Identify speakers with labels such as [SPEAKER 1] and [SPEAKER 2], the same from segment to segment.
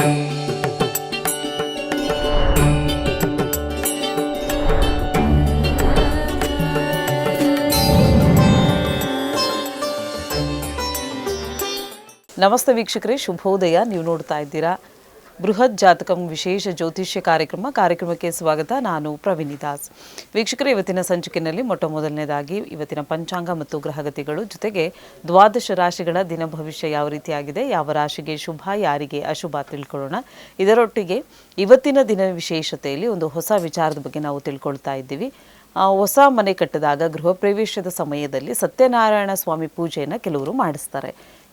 [SPEAKER 1] ನಮಸ್ತೆ ವೀಕ್ಷಕರೇ, ಶುಭೋದಯ. ನೀವು ನೋಡ್ತಾ ಇದ್ದೀರಾ ಬೃಹತ್ ಜಾತಕಂ ವಿಶೇಷ ಜ್ಯೋತಿಷ್ಯ ಕಾರ್ಯಕ್ರಮಕ್ಕೆ ಸ್ವಾಗತ. ನಾನು ಪ್ರವೀಣಿ ದಾಸ್. ವೀಕ್ಷಕರೇ, ಇವತ್ತಿನ ಸಂಚಿಕೆಯಲ್ಲಿ ಮೊದಲನೇದಾಗಿ ಇವತ್ತಿನ ಪಂಚಾಂಗ ಮತ್ತು ಗ್ರಹಗತಿಗಳು, ಜೊತೆಗೆ ದ್ವಾದಶ ರಾಶಿಗಳ ದಿನ ಭವಿಷ್ಯ ಯಾವ ರೀತಿಯಾಗಿದೆ, ಯಾವ ರಾಶಿಗೆ ಶುಭ, ಯಾರಿಗೆ ಅಶುಭ ತಿಳ್ಕೊಳ್ಳೋಣ. ಇದರೊಟ್ಟಿಗೆ ಇವತ್ತಿನ ದಿನ ವಿಶೇಷತೆಯಲ್ಲಿ ಒಂದು ಹೊಸ ವಿಚಾರದ ಬಗ್ಗೆ ನಾವು ತಿಳ್ಕೊಳ್ತಾ ಇದ್ದೀವಿ. ಹೊಸ ಮನೆ ಕಟ್ಟಿದಾಗ ಗೃಹ ಪ್ರವೇಶದ ಸಮಯದಲ್ಲಿ ಸತ್ಯನಾರಾಯಣ ಸ್ವಾಮಿ ಪೂಜೆಯನ್ನು ಕೆಲವರು ಮಾಡಿಸ್ತಾರೆ.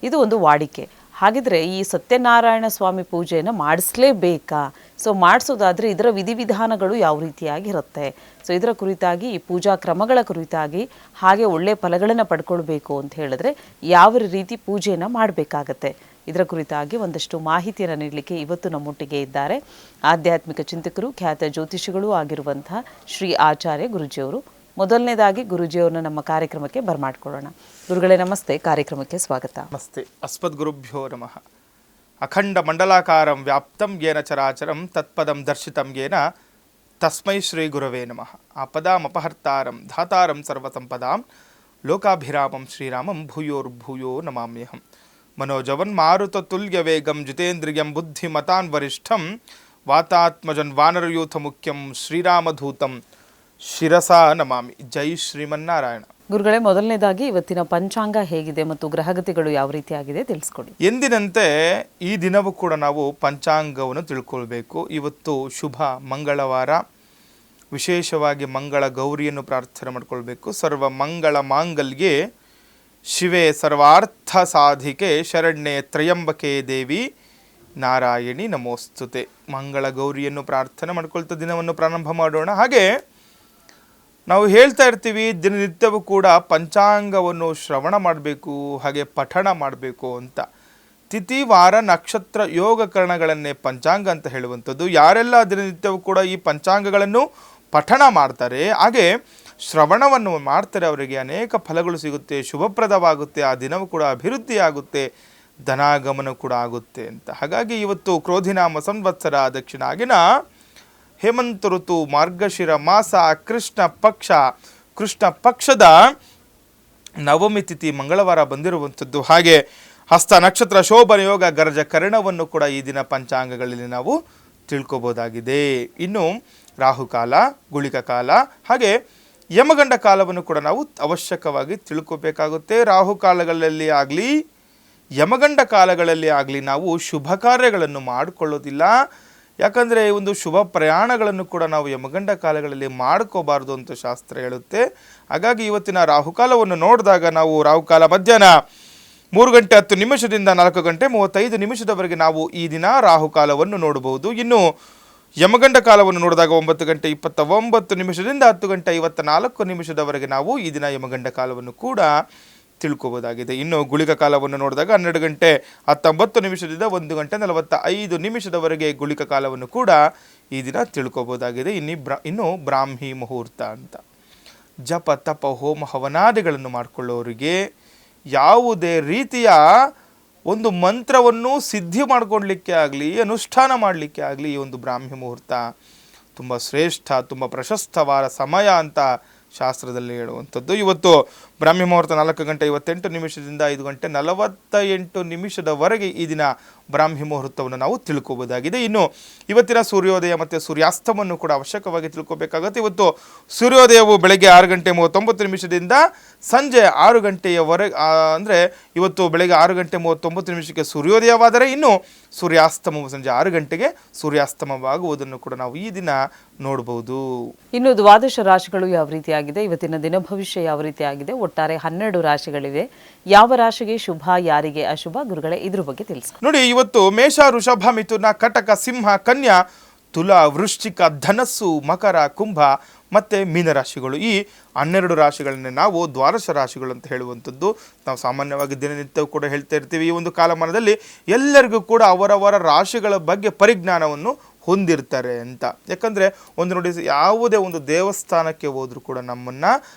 [SPEAKER 1] ಇದು ಒಂದು ವಾಡಿಕೆ. ಹಾಗಿದ್ರೆ ಈ ಸತ್ಯನಾರಾಯಣ ಸ್ವಾಮಿ ಪೂಜೆಯನ್ನು ಮಾಡಿಸಲೇಬೇಕಾ? ಸೊ ಮಾಡಿಸೋದಾದರೆ ಇದರ ವಿಧಿವಿಧಾನಗಳು ಯಾವ ರೀತಿಯಾಗಿರುತ್ತೆ? ಸೊ ಇದರ ಕುರಿತಾಗಿ, ಈ ಪೂಜಾ ಕ್ರಮಗಳ ಕುರಿತಾಗಿ, ಹಾಗೆ ಒಳ್ಳೆಯ ಫಲಗಳನ್ನು ಪಡ್ಕೊಳ್ಬೇಕು ಅಂತ ಹೇಳಿದ್ರೆ ಯಾವ ರೀತಿ ಪೂಜೆಯನ್ನು ಮಾಡಬೇಕಾಗತ್ತೆ, ಇದರ ಕುರಿತಾಗಿ ಒಂದಷ್ಟು ಮಾಹಿತಿಯನ್ನು ನೀಡಲಿಕ್ಕೆ ಇವತ್ತು ನಮ್ಮೊಟ್ಟಿಗೆ ಇದ್ದಾರೆ ಆಧ್ಯಾತ್ಮಿಕ ಚಿಂತಕರು, ಖ್ಯಾತ ಜ್ಯೋತಿಷಿಗಳು ಆಗಿರುವಂತಹ ಶ್ರೀ ಆಚಾರ್ಯ ಗುರೂಜಿಯವರು. ಮೊದಲನೇದಾಗಿ ಗುರೂಜಿಯವ್ರನ್ನ ನಮ್ಮ ಕಾರ್ಯಕ್ರಮಕ್ಕೆ ಬರಮಾಡ್ಕೊಳ್ಳೋಣ. ಗುರುಗಳೇ ನಮಸ್ತೆ, ಕಾರ್ಯಕ್ರಮಕ್ಕೆ ಸ್ವಾಗತ.
[SPEAKER 2] ನಮಸ್ತೆ. ಅಸ್ಮದ್ ಗುರುಭ್ಯೋ ನಮಃ. ಅಖಂಡ ಮಂಡಲಾಕಾರಂ ವ್ಯಾಪ್ತಂ ಯೇನ ಚರಾಚರಂ ತತ್ಪದಂ ದರ್ಶಿತಂ ಯೇನ ತಸ್ಮೈ ಶ್ರೀ ಗುರವೇ ನಮಃ. ಆಪದಾಮಪಹರ್ತಾರಂ ಧಾತಾರಂ ಸರ್ವಸಂಪದಾಂ ಲೋಕಾಭಿರಾಮಂ ಶ್ರೀರಾಮಂ ಭೂಯೋರ್ಭೂಯೋ ನಮಾಮ್ಯಹಂ. ಮನೋಜವನ್ ಮಾರುತ ತುಲ್ಯ ವೇಗಂ ಜಿತೇಂದ್ರಿಯಂ ಬುದ್ಧಿಮತಾನ್ ವರಿಷ್ಠಂ ವಾತಾತ್ಮಜನ್ ವಾನರಯೂಥ ಮುಖ್ಯಂ ಶ್ರೀರಾಮಧೂತಂ ಶಿರಸಾ ನಮಾಮಿ. ಜೈ ಶ್ರೀಮನ್ನಾರಾಯಣ.
[SPEAKER 1] ಗುರುಗಳೇ, ಮೊದಲನೇದಾಗಿ ಇವತ್ತಿನ ಪಂಚಾಂಗ ಹೇಗಿದೆ ಮತ್ತು ಗ್ರಹಗತಿಗಳು ಯಾವ ರೀತಿಯಾಗಿದೆ ತಿಳಿಸ್ಕೊಡಿ.
[SPEAKER 2] ಎಂದಿನಂತೆ ಈ ದಿನವೂ ಕೂಡ ನಾವು ಪಂಚಾಂಗವನ್ನು ತಿಳ್ಕೊಳ್ಬೇಕು. ಇವತ್ತು ಶುಭ ಮಂಗಳವಾರ, ವಿಶೇಷವಾಗಿ ಮಂಗಳ ಗೌರಿಯನ್ನು ಪ್ರಾರ್ಥನೆ ಮಾಡ್ಕೊಳ್ಬೇಕು. ಸರ್ವ ಮಂಗಳ ಮಾಂಗಲ್ಯೆ ಶಿವೆ ಸರ್ವಾರ್ಥ ಸಾಧಿಕೆ ಶರಣ್ಯೆ ತ್ರಯಂಬಕೆ ದೇವಿ ನಾರಾಯಣಿ ನಮೋಸ್ತುತೆ. ಮಂಗಳ ಗೌರಿಯನ್ನು ಪ್ರಾರ್ಥನೆ ಮಾಡ್ಕೊಳ್ತಾ ದಿನವನ್ನು ಪ್ರಾರಂಭ ಮಾಡೋಣ. ಹಾಗೆ ನಾವು ಹೇಳ್ತಾ ಇರ್ತೀವಿ, ದಿನನಿತ್ಯವೂ ಕೂಡ ಪಂಚಾಂಗವನ್ನು ಶ್ರವಣ ಮಾಡಬೇಕು, ಹಾಗೆ ಪಠಣ ಮಾಡಬೇಕು ಅಂತ. ತಿಥಿ, ವಾರ, ನಕ್ಷತ್ರ, ಯೋಗ ಕರಣಗಳನ್ನೇ ಪಂಚಾಂಗ ಅಂತ ಹೇಳುವಂಥದ್ದು. ಯಾರೆಲ್ಲ ದಿನನಿತ್ಯವೂ ಕೂಡ ಈ ಪಂಚಾಂಗಗಳನ್ನು ಪಠಣ ಮಾಡ್ತಾರೆ, ಹಾಗೆ ಶ್ರವಣವನ್ನು ಮಾಡ್ತಾರೆ, ಅವರಿಗೆ ಅನೇಕ ಫಲಗಳು ಸಿಗುತ್ತೆ, ಶುಭಪ್ರದವಾಗುತ್ತೆ, ಆ ದಿನವೂ ಕೂಡ ಅಭಿವೃದ್ಧಿ ಆಗುತ್ತೆ, ಧನಾಗಮನ ಕೂಡ ಆಗುತ್ತೆ ಅಂತ. ಹಾಗಾಗಿ ಇವತ್ತು ಕ್ರೋಧಿನಾಮ ಸಂವತ್ಸರ, ದಕ್ಷಿಣಾಗಿನ ಹೇಮಂತ ಋತು, ಮಾರ್ಗಶಿರ ಮಾಸ, ಕೃಷ್ಣ ಪಕ್ಷದ ನವಮಿ ತಿಥಿ ಮಂಗಳವಾರ ಬಂದಿರುವಂಥದ್ದು. ಹಾಗೆ ಹಸ್ತ ನಕ್ಷತ್ರ, ಶೋಭನ ಯೋಗ, ಗರಜ ಕರ್ಣವನ್ನು ಕೂಡ ಈ ದಿನ ಪಂಚಾಂಗಗಳಲ್ಲಿ ನಾವು ತಿಳ್ಕೊಬೋದಾಗಿದೆ. ಇನ್ನು ರಾಹುಕಾಲ, ಗುಳಿಕ ಕಾಲ, ಹಾಗೆ ಯಮಗಂಡ ಕಾಲವನ್ನು ಕೂಡ ನಾವು ಅವಶ್ಯಕವಾಗಿ ತಿಳ್ಕೊಬೇಕಾಗುತ್ತೆ. ರಾಹುಕಾಲಗಳಲ್ಲಿ ಆಗಲಿ ಯಮಗಂಡ ಕಾಲಗಳಲ್ಲಿ ಆಗಲಿ ನಾವು ಶುಭ ಕಾರ್ಯಗಳನ್ನು ಮಾಡಿಕೊಳ್ಳೋದಿಲ್ಲ. ಯಾಕಂದರೆ ಒಂದು ಶುಭ ಪ್ರಯಾಣಗಳನ್ನು ಕೂಡ ನಾವು ಯಮಗಂಡ ಕಾಲಗಳಲ್ಲಿ ಮಾಡ್ಕೋಬಾರ್ದು ಅಂತ ಶಾಸ್ತ್ರ ಹೇಳುತ್ತೆ. ಹಾಗಾಗಿ ಇವತ್ತಿನ ರಾಹುಕಾಲವನ್ನು ನೋಡಿದಾಗ ನಾವು ರಾಹುಕಾಲ ಮಧ್ಯಾಹ್ನ 3:10 4:35 ನಾವು ಈ ದಿನ ರಾಹುಕಾಲವನ್ನು ನೋಡಬಹುದು. ಇನ್ನು ಯಮಗಂಡ ಕಾಲವನ್ನು ನೋಡಿದಾಗ 9:29 10:54 ನಾವು ಈ ದಿನ ಯಮಗಂಡ ಕಾಲವನ್ನು ಕೂಡ ತಿಳ್ಕೊಬೋದಾಗಿದೆ. ಇನ್ನು ಗುಳಿಕ ಕಾಲವನ್ನು ನೋಡಿದಾಗ 12:19 1:45 ಗುಳಿಕ ಕಾಲವನ್ನು ಕೂಡ ಈ ದಿನ ತಿಳ್ಕೊಬೋದಾಗಿದೆ. ಇನ್ನು ಬ್ರಾಹ್ಮಿ ಮುಹೂರ್ತ ಅಂತ. ಜಪ, ತಪ, ಹೋಮ, ಹವನಾದಿಗಳನ್ನು ಮಾಡಿಕೊಳ್ಳೋರಿಗೆ, ಯಾವುದೇ ರೀತಿಯ ಒಂದು ಮಂತ್ರವನ್ನು ಸಿದ್ಧಿ ಮಾಡಿಕೊಳ್ಳಲಿಕ್ಕೆ ಆಗಲಿ, ಅನುಷ್ಠಾನ ಮಾಡಲಿಕ್ಕೆ ಆಗಲಿ, ಈ ಒಂದು ಬ್ರಾಹ್ಮಿ ಮುಹೂರ್ತ ತುಂಬ ಶ್ರೇಷ್ಠ, ತುಂಬ ಪ್ರಶಸ್ತವಾದ ಸಮಯ ಅಂತ ಶಾಸ್ತ್ರದಲ್ಲಿ ಹೇಳುವಂಥದ್ದು. ಇವತ್ತು ಬ್ರಾಹ್ಮಿ ಮುಹೂರ್ತ 4:58 5:48 ಈ ದಿನ ಬ್ರಾಹ್ಮಿ ಮುಹೂರ್ತವನ್ನು ನಾವು ತಿಳ್ಕೊಬೋದಾಗಿದೆ. ಇನ್ನು ಇವತ್ತಿನ ಸೂರ್ಯೋದಯ ಮತ್ತು ಸೂರ್ಯಾಸ್ತಮವನ್ನು ಕೂಡ ಅವಶ್ಯಕವಾಗಿ ತಿಳ್ಕೊಬೇಕಾಗುತ್ತೆ. ಇವತ್ತು ಸೂರ್ಯೋದಯವು ಬೆಳಗ್ಗೆ 6:39 ಸಂಜೆ 6 ಗಂಟೆಯವರೆಗೆ, ಅಂದರೆ ಇವತ್ತು ಬೆಳಗ್ಗೆ 6:39 ಸೂರ್ಯೋದಯವಾದರೆ, ಇನ್ನು ಸೂರ್ಯಾಸ್ತಮವು ಸಂಜೆ 6 ಗಂಟೆಗೆ ಸೂರ್ಯಾಸ್ತಮವಾಗುವುದನ್ನು ಕೂಡ ನಾವು ಈ ದಿನ ನೋಡಬಹುದು.
[SPEAKER 1] ಇನ್ನು ದ್ವಾದಶ ರಾಶಿಗಳು ಯಾವ ರೀತಿಯಾಗಿದೆ, ಇವತ್ತಿನ ದಿನ ಭವಿಷ್ಯ ಯಾವ ರೀತಿಯಾಗಿದೆ, ಒಟ್ಟಾರೆ 12 ರಾಶಿಗಳಿವೆ. ಯಾವ ರಾಶಿಗೆ ಶುಭ, ಯಾರಿಗೆ ಅಶುಭ, ಗುರುಗಳೇ ಇದ್ರ ಬಗ್ಗೆ ತಿಳಿಸಿ.
[SPEAKER 2] ನೋಡಿ, ಇವತ್ತು ಮೇಷ, ವೃಷಭ, ಮಿಥುನ, ಕಟಕ, ಸಿಂಹ, ಕನ್ಯಾ, ತುಲಾ, ವೃಶ್ಚಿಕ, ಧನಸ್ಸು, ಮಕರ, ಕುಂಭ ಮತ್ತು ಮೀನರಾಶಿಗಳು. ಈ 12 ರಾಶಿಗಳನ್ನೇ ನಾವು ದ್ವಾದಶ ರಾಶಿಗಳು ಅಂತ ಹೇಳುವಂಥದ್ದು. ನಾವು ಸಾಮಾನ್ಯವಾಗಿ ದಿನನಿತ್ಯವೂ ಕೂಡ ಹೇಳ್ತಾ ಇರ್ತೀವಿ. ಈ ಒಂದು ಕಾಲಮಾನದಲ್ಲಿ ಎಲ್ಲರಿಗೂ ಕೂಡ ಅವರವರ ರಾಶಿಗಳ ಬಗ್ಗೆ ಪರಿಜ್ಞಾನವನ್ನು ಹೊಂದಿರ್ತಾರೆ ಅಂತ. ಯಾಕಂದರೆ ಒಂದು ನೋಡಿ, ಯಾವುದೇ ಒಂದು ದೇವಸ್ಥಾನಕ್ಕೆ ಹೋದರೂ ಕೂಡ ನಮ್ಮನ್ನು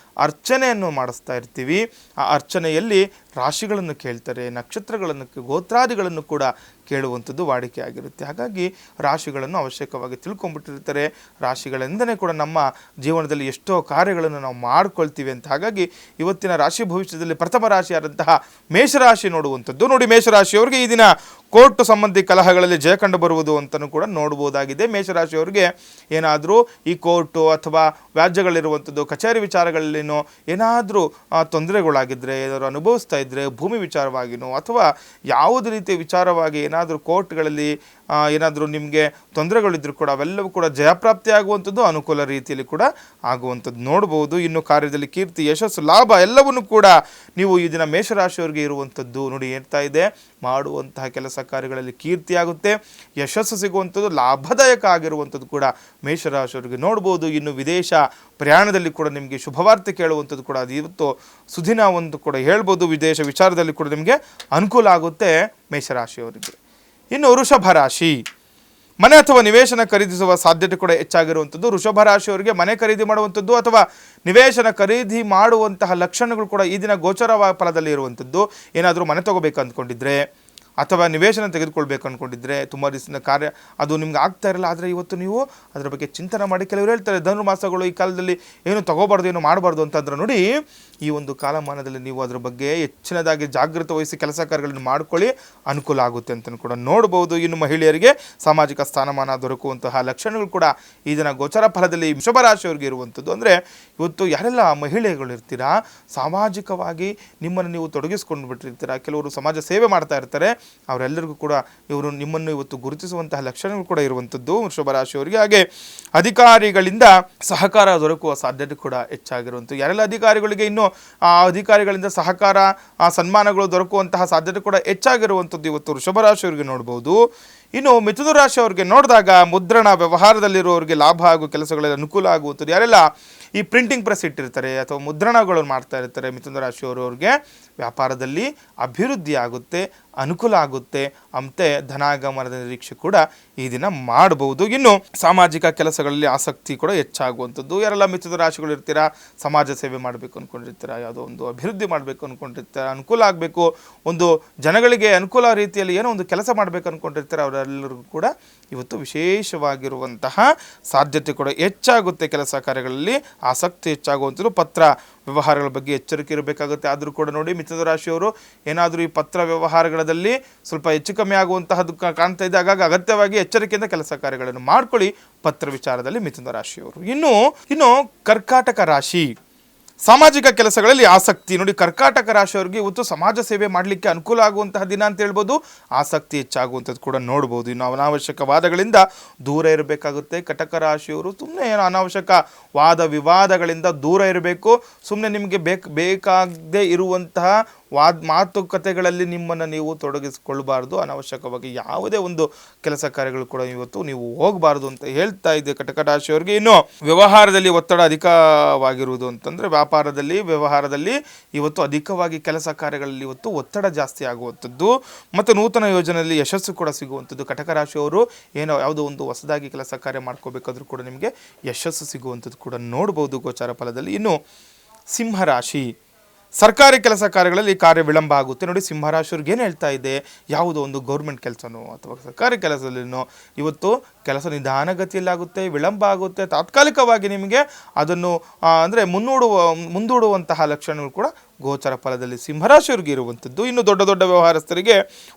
[SPEAKER 2] ಅರ್ಚನೆಯನ್ನು ಮಾಡಿಸ್ತಾ ಇರ್ತೀವಿ. ಆ ಅರ್ಚನೆಯಲ್ಲಿ ರಾಶಿಗಳನ್ನು ಕೇಳ್ತಾರೆ, ನಕ್ಷತ್ರಗಳನ್ನು, ಗೋತ್ರಾದಿಗಳನ್ನು ಕೂಡ ಕೇಳುವಂಥದ್ದು ವಾಡಿಕೆ ಆಗಿರುತ್ತೆ. ಹಾಗಾಗಿ ರಾಶಿಗಳನ್ನು ಅವಶ್ಯಕವಾಗಿ ತಿಳ್ಕೊಂಡ್ಬಿಟ್ಟಿರ್ತಾರೆ. ರಾಶಿಗಳಿಂದನೇ ಕೂಡ ನಮ್ಮ ಜೀವನದಲ್ಲಿ ಎಷ್ಟೋ ಕಾರ್ಯಗಳನ್ನು ನಾವು ಮಾಡ್ಕೊಳ್ತೀವಿ ಅಂತ. ಹಾಗಾಗಿ ಇವತ್ತಿನ ರಾಶಿ ಭವಿಷ್ಯದಲ್ಲಿ ಪ್ರಥಮ ರಾಶಿಯಾದಂತಹ ಮೇಷರಾಶಿ ನೋಡುವಂಥದ್ದು. ನೋಡಿ, ಮೇಷರಾಶಿಯವರಿಗೆ ಈ ದಿನ ಕೋರ್ಟ್ ಸಂಬಂಧಿ ಕಲಹಗಳಲ್ಲಿ ಜಯ ಕಂಡು ಬರುವುದು ಅಂತಲೂ ಕೂಡ ನೋಡ್ಬೋದಾಗಿದೆ. ಮೇಷರಾಶಿಯವರಿಗೆ ಏನಾದರೂ ಈ ಕೋರ್ಟು ಅಥವಾ ವ್ಯಾಜ್ಯಗಳಿರುವಂಥದ್ದು, ಕಚೇರಿ ವಿಚಾರಗಳಲ್ಲಿನೋ ಏನಾದರೂ ತೊಂದರೆಗಳಾಗಿದ್ದರೆ, ಏನಾದರೂ ಅನುಭವಿಸ್ತಾ ಇದ್ದರೆ, ಭೂಮಿ ವಿಚಾರವಾಗಿನೋ ಅಥವಾ ಯಾವುದೇ ರೀತಿಯ ವಿಚಾರವಾಗಿ ಏನಾದರೂ ಕೋರ್ಟ್ಗಳಲ್ಲಿ ಏನಾದರೂ ನಿಮಗೆ ತೊಂದರೆಗಳಿದ್ರೂ ಕೂಡ ಅವೆಲ್ಲವೂ ಕೂಡ ಜಯಪ್ರಾಪ್ತಿ ಆಗುವಂಥದ್ದು, ಅನುಕೂಲ ರೀತಿಯಲ್ಲಿ ಕೂಡ ಆಗುವಂಥದ್ದು ನೋಡ್ಬೋದು. ಇನ್ನು ಕಾರ್ಯದಲ್ಲಿ ಕೀರ್ತಿ, ಯಶಸ್ಸು, ಲಾಭ ಎಲ್ಲವನ್ನೂ ಕೂಡ ನೀವು ಈ ದಿನ ಮೇಷರಾಶಿಯವರಿಗೆ ಇರುವಂಥದ್ದು. ನೋಡಿ, ಹೇಳ್ತಾ ಇದೆ, ಮಾಡುವಂತಹ ಕೆಲಸ ಕಾರ್ಯಗಳಲ್ಲಿ ಕೀರ್ತಿ ಆಗುತ್ತೆ, ಯಶಸ್ಸು ಸಿಗುವಂಥದ್ದು, ಲಾಭದಾಯಕ ಆಗಿರುವಂಥದ್ದು ಕೂಡ ಮೇಷರಾಶಿಯವರಿಗೆ ನೋಡ್ಬೋದು. ಇನ್ನು ವಿದೇಶ ಪ್ರಯಾಣದಲ್ಲಿ ಕೂಡ ನಿಮಗೆ ಶುಭವಾರ್ತೆ ಕೇಳುವಂಥದ್ದು ಕೂಡ ಅದು ಇವತ್ತು ಸುದಿನ ಒಂದು ಕೂಡ ಹೇಳ್ಬೋದು. ವಿದೇಶ ವಿಚಾರದಲ್ಲಿ ಕೂಡ ನಿಮಗೆ ಅನುಕೂಲ ಆಗುತ್ತೆ ಮೇಷರಾಶಿಯವರಿಗೆ. ಇನ್ನು ವೃಷಭ ರಾಶಿ, ಮನೆ ಅಥವಾ ನಿವೇಶನ ಖರೀದಿಸುವ ಸಾಧ್ಯತೆ ಕೂಡ ಹೆಚ್ಚಾಗಿರುವಂಥದ್ದು. ವೃಷಭ ರಾಶಿಯವರಿಗೆ ಮನೆ ಖರೀದಿ ಮಾಡುವಂಥದ್ದು ಅಥವಾ ನಿವೇಶನ ಖರೀದಿ ಮಾಡುವಂತಹ ಲಕ್ಷಣಗಳು ಕೂಡ ಈ ದಿನ ಗೋಚರ ಫಲದಲ್ಲಿ ಇರುವಂಥದ್ದು. ಏನಾದರೂ ಮನೆ ತಗೋಬೇಕು ಅಂದ್ಕೊಂಡಿದ್ರೆ ಅಥವಾ ನಿವೇಶನ ತೆಗೆದುಕೊಳ್ಬೇಕು ಅಂದ್ಕೊಂಡಿದ್ರೆ ತುಂಬ ದಿವಸದ ಕಾರ್ಯ ಅದು ನಿಮ್ಗೆ ಆಗ್ತಾ ಇರಲ್ಲ. ಆದರೆ ಇವತ್ತು ನೀವು ಅದರ ಬಗ್ಗೆ ಚಿಂತನೆ ಮಾಡಿ, ಕೆಲವರು ಹೇಳ್ತಾರೆ ಧನುರ್ಮಾಸಗಳು ಈ ಕಾಲದಲ್ಲಿ ಏನು ತಗೋಬಾರ್ದು, ಏನು ಮಾಡಬಾರ್ದು ಅಂತಂದ್ರೆ, ನೋಡಿ, ಈ ಒಂದು ಕಾಲಮಾನದಲ್ಲಿ ನೀವು ಅದರ ಬಗ್ಗೆ ಹೆಚ್ಚಿನದಾಗಿ ಜಾಗೃತಿ ವಹಿಸಿ ಕೆಲಸ ಕಾರ್ಯಗಳನ್ನು ಮಾಡ್ಕೊಳ್ಳಿ, ಅನುಕೂಲ ಆಗುತ್ತೆ ಅಂತಲೂ ಕೂಡ ನೋಡ್ಬೋದು. ಇನ್ನು ಮಹಿಳೆಯರಿಗೆ ಸಾಮಾಜಿಕ ಸ್ಥಾನಮಾನ ದೊರಕುವಂತಹ ಲಕ್ಷಣಗಳು ಕೂಡ ಈ ದಿನ ಗೋಚರ ಫಲದಲ್ಲಿ ವೃಷಭ ರಾಶಿಯವರಿಗೆ ಇರುವಂಥದ್ದು. ಅಂದರೆ ಇವತ್ತು ಯಾರೆಲ್ಲ ಮಹಿಳೆಗಳು ಇರ್ತೀರಾ, ಸಾಮಾಜಿಕವಾಗಿ ನಿಮ್ಮನ್ನು ನೀವು ತೊಡಗಿಸ್ಕೊಂಡು ಬಿಟ್ಟಿರ್ತೀರಾ, ಕೆಲವರು ಸಮಾಜ ಸೇವೆ ಮಾಡ್ತಾ ಇರ್ತಾರೆ, ಅವರೆಲ್ಲರಿಗೂ ಕೂಡ ಇವರು ನಿಮ್ಮನ್ನು ಇವತ್ತು ಗುರುತಿಸುವಂತಹ ಲಕ್ಷಣಗಳು ಕೂಡ ಇರುವಂಥದ್ದು ವೃಷಭ ರಾಶಿಯವರಿಗೆ. ಹಾಗೆ ಅಧಿಕಾರಿಗಳಿಂದ ಸಹಕಾರ ದೊರಕುವ ಸಾಧ್ಯತೆ ಕೂಡ ಹೆಚ್ಚಾಗಿರುವಂಥದ್ದು. ಯಾರೆಲ್ಲ ಅಧಿಕಾರಿಗಳಿಗೆ ಇನ್ನು ಆ ಅಧಿಕಾರಿಗಳಿಂದ ಸಹಕಾರ, ಸನ್ಮಾನಗಳು ದೊರಕುವಂತಹ ಸಾಧ್ಯತೆ ಕೂಡ ಹೆಚ್ಚಾಗಿರುವಂಥದ್ದು ಇವತ್ತು ವೃಷಭ ರಾಶಿಯವರಿಗೆ ನೋಡ್ಬೋದು. ಇನ್ನು ಮಿಥುನ ರಾಶಿಯವರಿಗೆ ನೋಡಿದಾಗ ಮುದ್ರಣ ವ್ಯವಹಾರದಲ್ಲಿರುವವರಿಗೆ ಲಾಭ ಹಾಗೂ ಕೆಲಸಗಳಲ್ಲಿ ಅನುಕೂಲ ಆಗುವಂಥದ್ದು. ಯಾರೆಲ್ಲ ಈ ಪ್ರಿಂಟಿಂಗ್ ಪ್ರೆಸ್ ಇಟ್ಟಿರ್ತಾರೆ ಅಥವಾ ಮುದ್ರಣಗಳನ್ನು ಮಾಡ್ತಾ ಇರ್ತಾರೆ, ಮಿಥುನ ರಾಶಿಯವರವ್ರಿಗೆ ವ್ಯಾಪಾರದಲ್ಲಿ ಅಭಿವೃದ್ಧಿ ಆಗುತ್ತೆ, ಅನುಕೂಲ ಆಗುತ್ತೆ, ಅಂತೆ ಧನಾಗಮನದ ನಿರೀಕ್ಷೆ ಕೂಡ ಈ ದಿನ ಮಾಡಬಹುದು. ಇನ್ನು ಸಾಮಾಜಿಕ ಕೆಲಸಗಳಲ್ಲಿ ಆಸಕ್ತಿ ಕೂಡ ಹೆಚ್ಚಾಗುವಂಥದ್ದು. ಯಾರೆಲ್ಲ ಮಿಥುನ ರಾಶಿಗಳು ಇರ್ತೀರಾ, ಸಮಾಜ ಸೇವೆ ಮಾಡಬೇಕು ಅಂದ್ಕೊಂಡಿರ್ತೀರಾ, ಯಾವುದೋ ಒಂದು ಅಭಿವೃದ್ಧಿ ಮಾಡಬೇಕು ಅಂದ್ಕೊಂಡಿರ್ತೀರಾ, ಅನುಕೂಲ ಆಗಬೇಕು, ಒಂದು ಜನಗಳಿಗೆ ಅನುಕೂಲ ರೀತಿಯಲ್ಲಿ ಏನೋ ಒಂದು ಕೆಲಸ ಮಾಡಬೇಕು ಅಂದ್ಕೊಂಡಿರ್ತಾರೆ, ಅವರೆಲ್ಲರಿಗೂ ಕೂಡ ಇವತ್ತು ವಿಶೇಷವಾಗಿರುವಂತಹ ಸಾಧ್ಯತೆ ಕೂಡ ಹೆಚ್ಚಾಗುತ್ತೆ. ಕೆಲಸ ಕಾರ್ಯಗಳಲ್ಲಿ ಆಸಕ್ತಿ ಹೆಚ್ಚಾಗುವಂಥದ್ದು. ಪತ್ರ ವ್ಯವಹಾರಗಳ ಬಗ್ಗೆ ಎಚ್ಚರಿಕೆ ಇರಬೇಕಾಗುತ್ತೆ. ಆದರೂ ಕೂಡ ನೋಡಿ, ಮಿಥುನ ರಾಶಿಯವರು ಏನಾದರೂ ಈ ಪತ್ರ ವ್ಯವಹಾರಗಳಲ್ಲಿ ಸ್ವಲ್ಪ ಹೆಚ್ಚು ಕಮ್ಮಿ ಆಗುವಂತಹದ್ದು ಕಾಣ್ತಾ ಇದೆ. ಹಾಗಾಗಿ ಅಗತ್ಯವಾಗಿ ಎಚ್ಚರಿಕೆಯಿಂದ ಕೆಲಸ ಕಾರ್ಯಗಳನ್ನು ಮಾಡ್ಕೊಳ್ಳಿ ಪತ್ರ ವಿಚಾರದಲ್ಲಿ ಮಿಥುನ ರಾಶಿಯವರು. ಇನ್ನು ಕರ್ಕಾಟಕ ರಾಶಿ, ಸಾಮಾಜಿಕ ಕೆಲಸಗಳಲ್ಲಿ ಆಸಕ್ತಿ. ನೋಡಿ, ಕರ್ಕಾಟಕ ರಾಶಿಯವರಿಗೆ ಇವತ್ತು ಸಮಾಜ ಸೇವೆ ಮಾಡಲಿಕ್ಕೆ ಅನುಕೂಲ ಆಗುವಂತಹ ದಿನ ಅಂತ ಹೇಳ್ಬೋದು. ಆಸಕ್ತಿ ಹೆಚ್ಚಾಗುವಂಥದ್ದು ಕೂಡ ನೋಡ್ಬೋದು. ಇನ್ನು ಅನಾವಶ್ಯಕ ವಾದಗಳಿಂದ ದೂರ ಇರಬೇಕಾಗುತ್ತೆ. ಕಟಕ ರಾಶಿಯವರು ಸುಮ್ಮನೆ ಏನೋ ಅನಾವಶ್ಯಕ ವಾದ ವಿವಾದಗಳಿಂದ ದೂರ ಇರಬೇಕು. ಸುಮ್ಮನೆ ನಿಮಗೆ ಬೇಕಾಗದೇ ಇರುವಂತಹ ಮಾತುಕತೆಗಳಲ್ಲಿ ನಿಮ್ಮನ್ನು ನೀವು ತೊಡಗಿಸಿಕೊಳ್ಳಬಾರ್ದು. ಅನಾವಶ್ಯಕವಾಗಿ ಯಾವುದೇ ಒಂದು ಕೆಲಸ ಕಾರ್ಯಗಳು ಕೂಡ ಇವತ್ತು ನೀವು ಹೋಗಬಾರ್ದು ಅಂತ ಹೇಳ್ತಾ ಇದೆ ಕಟಕ ರಾಶಿಯವರಿಗೆ. ಇನ್ನು ವ್ಯವಹಾರದಲ್ಲಿ ಒತ್ತಡ ಅಧಿಕವಾಗಿರುವುದು ಅಂತಂದರೆ, ವ್ಯವಹಾರದಲ್ಲಿ ಇವತ್ತು ಅಧಿಕವಾಗಿ ಕೆಲಸ ಕಾರ್ಯಗಳಲ್ಲಿ ಇವತ್ತು ಒತ್ತಡ ಜಾಸ್ತಿ ಆಗುವಂಥದ್ದು ಮತ್ತು ನೂತನ ಯೋಜನೆಯಲ್ಲಿ ಯಶಸ್ಸು ಕೂಡ ಸಿಗುವಂಥದ್ದು. ಕಟಕ ರಾಶಿಯವರು ಯಾವುದೋ ಒಂದು ಹೊಸದಾಗಿ ಕೆಲಸ ಕಾರ್ಯ ಮಾಡ್ಕೋಬೇಕಾದ್ರೂ ಕೂಡ ನಿಮಗೆ ಯಶಸ್ಸು ಸಿಗುವಂಥದ್ದು ಕೂಡ ನೋಡ್ಬೋದು ಗೋಚಾರ ಫಲದಲ್ಲಿ. ಇನ್ನು ಸಿಂಹರಾಶಿ, ಸರ್ಕಾರಿ ಕೆಲಸ ಕಾರ್ಯಗಳಲ್ಲಿ ಕಾರ್ಯ ವಿಳಂಬ ಆಗುತ್ತೆ. ನೋಡಿ, ಸಿಂಹರಾಶಿಯವ್ರಿಗೆ ಏನು ಹೇಳ್ತಾ ಇದೆ, ಯಾವುದೋ ಒಂದು ಗೌರ್ಮೆಂಟ್ ಕೆಲಸನೋ ಅಥವಾ ಸರ್ಕಾರಿ ಕೆಲಸದಲ್ಲಿನೋ ಇವತ್ತು ಕೆಲಸ ನಿಧಾನಗತಿಯಲ್ಲಾಗುತ್ತೆ, ವಿಳಂಬ ಆಗುತ್ತೆ. ತಾತ್ಕಾಲಿಕವಾಗಿ ನಿಮಗೆ ಅದನ್ನು ಅಂದರೆ ಮುಂದೂಡುವಂತಹ ಲಕ್ಷಣಗಳು ಕೂಡ ಗೋಚರ ಫಲದಲ್ಲಿ ಸಿಂಹರಾಶಿಯವರಿಗೆ ಇರುವಂಥದ್ದು. ಇನ್ನು ದೊಡ್ಡ ದೊಡ್ಡ ವ್ಯವಹಾರಸ್ಥರಿಗೆ